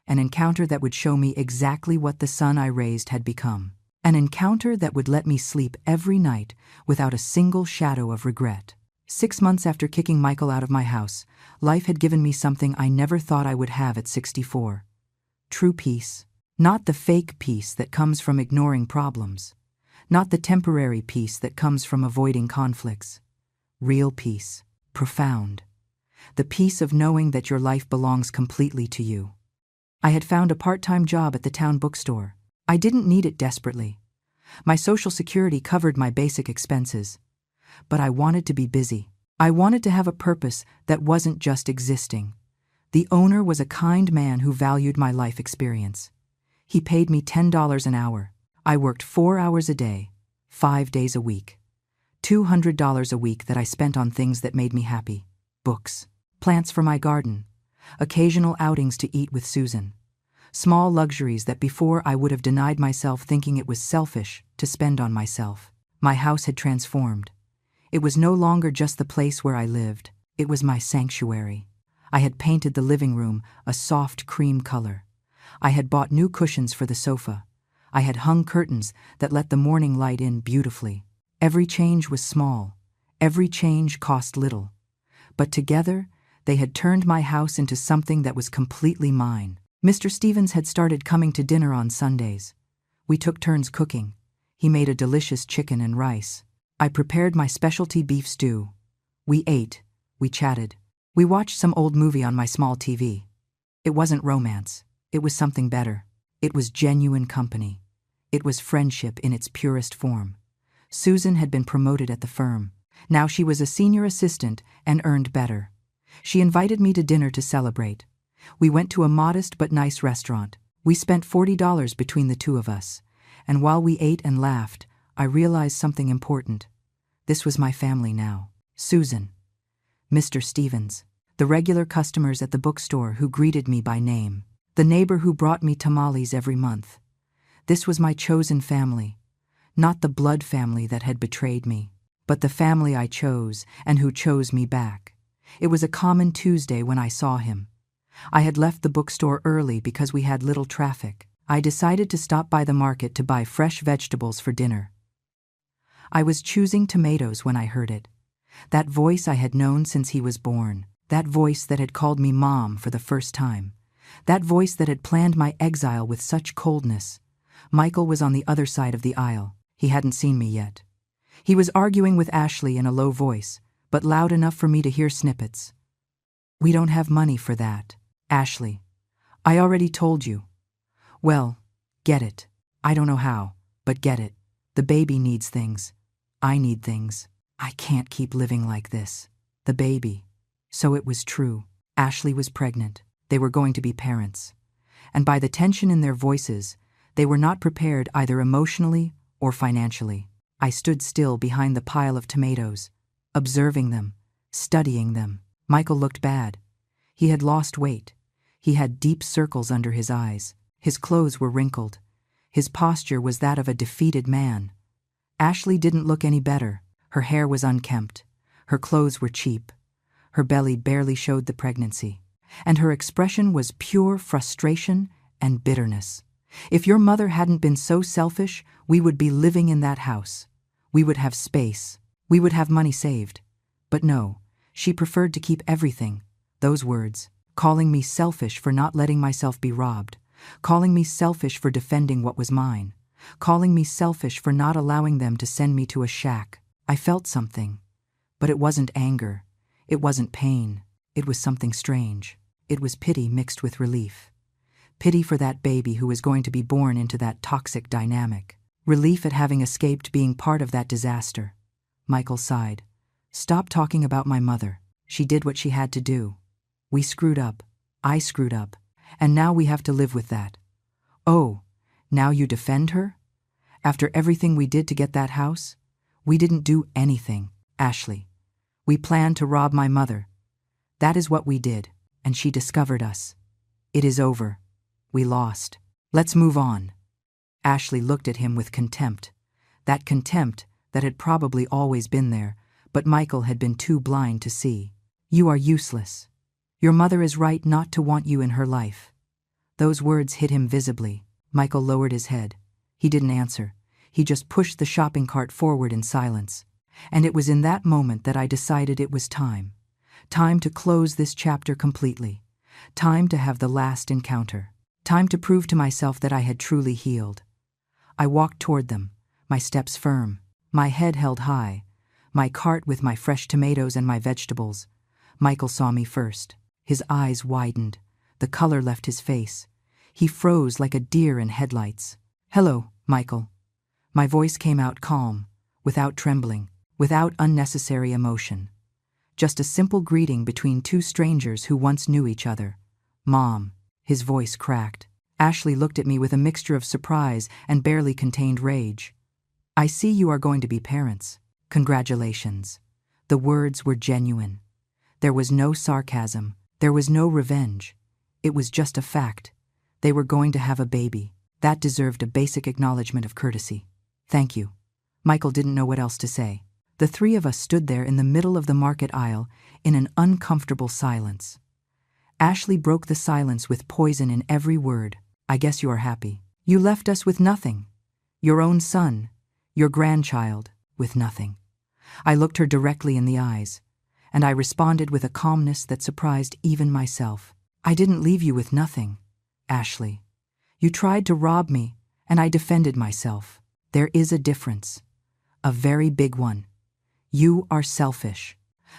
an encounter that would show me exactly what the son I raised had become, an encounter that would let me sleep every night without a single shadow of regret. 6 months after kicking Michael out of my house, life had given me something I never thought I would have at 64. True peace. Not the fake peace that comes from ignoring problems. Not the temporary peace that comes from avoiding conflicts. Real peace. Profound. The peace of knowing that your life belongs completely to you. I had found a part-time job at the town bookstore. I didn't need it desperately. My Social Security covered my basic expenses. But I wanted to be busy. I wanted to have a purpose that wasn't just existing. The owner was a kind man who valued my life experience. He paid me $10 an hour. I worked 4 hours a day, 5 days a week. $200 a week that I spent on things that made me happy. Books, plants for my garden, occasional outings to eat with Susan. Small luxuries that before I would have denied myself, thinking it was selfish to spend on myself. My house had transformed. It was no longer just the place where I lived. It was my sanctuary. I had painted the living room a soft cream color. I had bought new cushions for the sofa. I had hung curtains that let the morning light in beautifully. Every change was small. Every change cost little. But together, they had turned my house into something that was completely mine. Mr. Stevens had started coming to dinner on Sundays. We took turns cooking. He made a delicious chicken and rice. I prepared my specialty beef stew. We ate. We chatted. We watched some old movie on my small TV. It wasn't romance. It was something better. It was genuine company. It was friendship in its purest form. Susan had been promoted at the firm. Now she was a senior assistant and earned better. She invited me to dinner to celebrate. We went to a modest but nice restaurant. We spent $40 between the two of us. And while we ate and laughed, I realized something important. This was my family now. Susan. Mr. Stevens. The regular customers at the bookstore who greeted me by name. The neighbor who brought me tamales every month. This was my chosen family. Not the blood family that had betrayed me, but the family I chose and who chose me back. It was a common Tuesday when I saw him. I had left the bookstore early because we had little traffic. I decided to stop by the market to buy fresh vegetables for dinner. I was choosing tomatoes when I heard it. That voice I had known since he was born. That voice that had called me Mom for the first time. That voice that had planned my exile with such coldness. Michael was on the other side of the aisle. He hadn't seen me yet. He was arguing with Ashley in a low voice, but loud enough for me to hear snippets. "We don't have money for that, Ashley. I already told you." "Well, get it. I don't know how, but get it. The baby needs things. I need things. I can't keep living like this." The baby. So it was true. Ashley was pregnant. They were going to be parents. And by the tension in their voices, they were not prepared either emotionally or financially. I stood still behind the pile of tomatoes, observing them, studying them. Michael looked bad. He had lost weight. He had deep circles under his eyes. His clothes were wrinkled. His posture was that of a defeated man. Ashley didn't look any better. Her hair was unkempt. Her clothes were cheap. Her belly barely showed the pregnancy. And her expression was pure frustration and bitterness. If your mother hadn't been so selfish, we would be living in that house. We would have space. We would have money saved. But no, she preferred to keep everything. Those words, calling me selfish for not letting myself be robbed, calling me selfish for defending what was mine, calling me selfish for not allowing them to send me to a shack. I felt something. But it wasn't anger. It wasn't pain. It was something strange. It was pity mixed with relief. Pity for that baby who was going to be born into that toxic dynamic. Relief at having escaped being part of that disaster. Michael sighed. Stop talking about my mother. She did what she had to do. We screwed up. I screwed up. And now we have to live with that. Oh, now you defend her? After everything we did to get that house? We didn't do anything, Ashley. We planned to rob my mother. That is what we did, and she discovered us. It is over. We lost. Let's move on. Ashley looked at him with contempt. That contempt that had probably always been there, but Michael had been too blind to see. You are useless. Your mother is right not to want you in her life. Those words hit him visibly. Michael lowered his head. He didn't answer. He just pushed the shopping cart forward in silence. And it was in that moment that I decided it was time. Time to close this chapter completely. Time to have the last encounter. Time to prove to myself that I had truly healed. I walked toward them, my steps firm, my head held high, my cart with my fresh tomatoes and my vegetables. Michael saw me first. His eyes widened. The color left his face. He froze like a deer in headlights. Hello, Michael. My voice came out calm, without trembling, without unnecessary emotion. Just a simple greeting between two strangers who once knew each other. Mom. His voice cracked. Ashley looked at me with a mixture of surprise and barely contained rage. I see you are going to be parents. Congratulations. The words were genuine. There was no sarcasm. There was no revenge. It was just a fact. They were going to have a baby. That deserved a basic acknowledgement of courtesy. Thank you. Michael didn't know what else to say. The three of us stood there in the middle of the market aisle in an uncomfortable silence. Ashley broke the silence with poison in every word. I guess you are happy. You left us with nothing. Your own son, your grandchild, with nothing. I looked her directly in the eyes, and I responded with a calmness that surprised even myself. I didn't leave you with nothing, Ashley. You tried to rob me, and I defended myself. There is a difference. A very big one. You are selfish.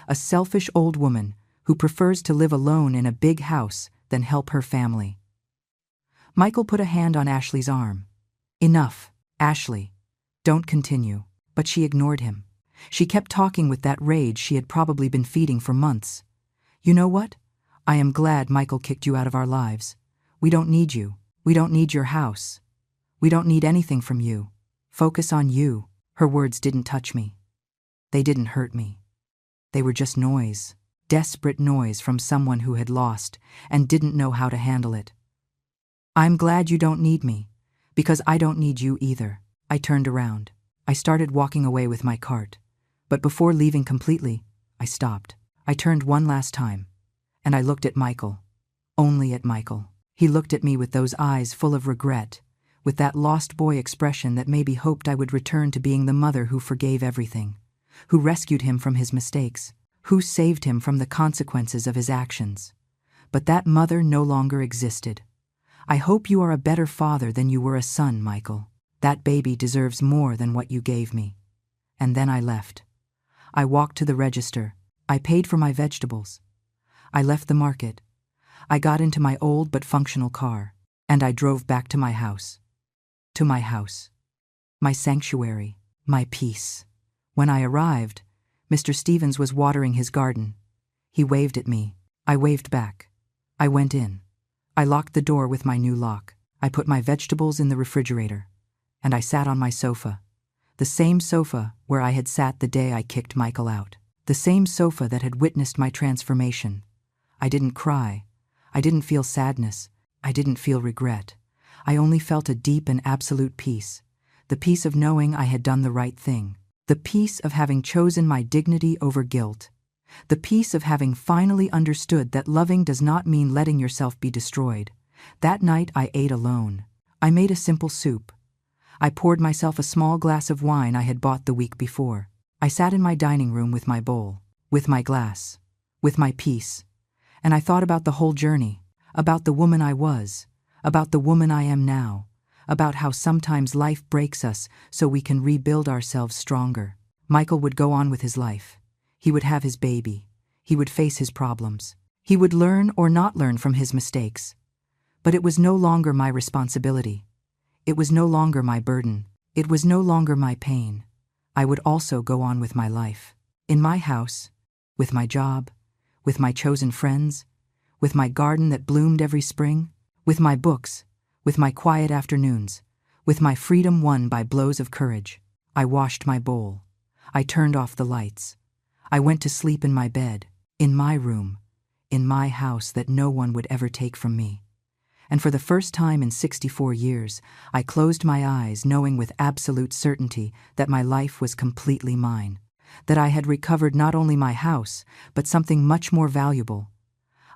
A selfish old woman who prefers to live alone in a big house than help her family. Michael put a hand on Ashley's arm. Enough, Ashley. Don't continue. But she ignored him. She kept talking with that rage she had probably been feeding for months. You know what? I am glad Michael kicked you out of our lives. We don't need you. We don't need your house. We don't need anything from you. Focus on you. Her words didn't touch me. They didn't hurt me. They were just noise. Desperate noise from someone who had lost and didn't know how to handle it. I'm glad you don't need me, because I don't need you either. I turned around. I started walking away with my cart. But before leaving completely, I stopped. I turned one last time, and I looked at Michael. Only at Michael. He looked at me with those eyes full of regret, with that lost boy expression that maybe hoped I would return to being the mother who forgave everything, who rescued him from his mistakes, who saved him from the consequences of his actions. But that mother no longer existed. I hope you are a better father than you were a son, Michael. That baby deserves more than what you gave me. And then I left. I walked to the register. I paid for my vegetables. I left the market. I got into my old but functional car, and I drove back to my house. To my house. My sanctuary. My peace. When I arrived, Mr. Stevens was watering his garden. He waved at me. I waved back. I went in. I locked the door with my new lock. I put my vegetables in the refrigerator. And I sat on my sofa. The same sofa where I had sat the day I kicked Michael out. the same sofa that had witnessed my transformation. I didn't cry. I didn't feel sadness. I didn't feel regret. I only felt a deep and absolute peace. The peace of knowing I had done the right thing. The peace of having chosen my dignity over guilt. The peace of having finally understood that loving does not mean letting yourself be destroyed. That night I ate alone. I made a simple soup. I poured myself a small glass of wine I had bought the week before. I sat in my dining room with my bowl, with my glass, with my peace, and I thought about the whole journey, about the woman I was, about the woman I am now, about how sometimes life breaks us so we can rebuild ourselves stronger. Michael would go on with his life. He would have his baby. He would face his problems. He would learn or not learn from his mistakes. But it was no longer my responsibility. It was no longer my burden. It was no longer my pain. I would also go on with my life. In my house, with my job, with my chosen friends, with my garden that bloomed every spring, with my books, with my quiet afternoons, with my freedom won by blows of courage. I washed my bowl. I turned off the lights. I went to sleep in my bed, in my room, in my house that no one would ever take from me. And for the first time in 64 years, I closed my eyes knowing with absolute certainty that my life was completely mine, that I had recovered not only my house, but something much more valuable.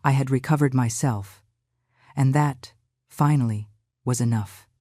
I had recovered myself, and that, finally, was enough.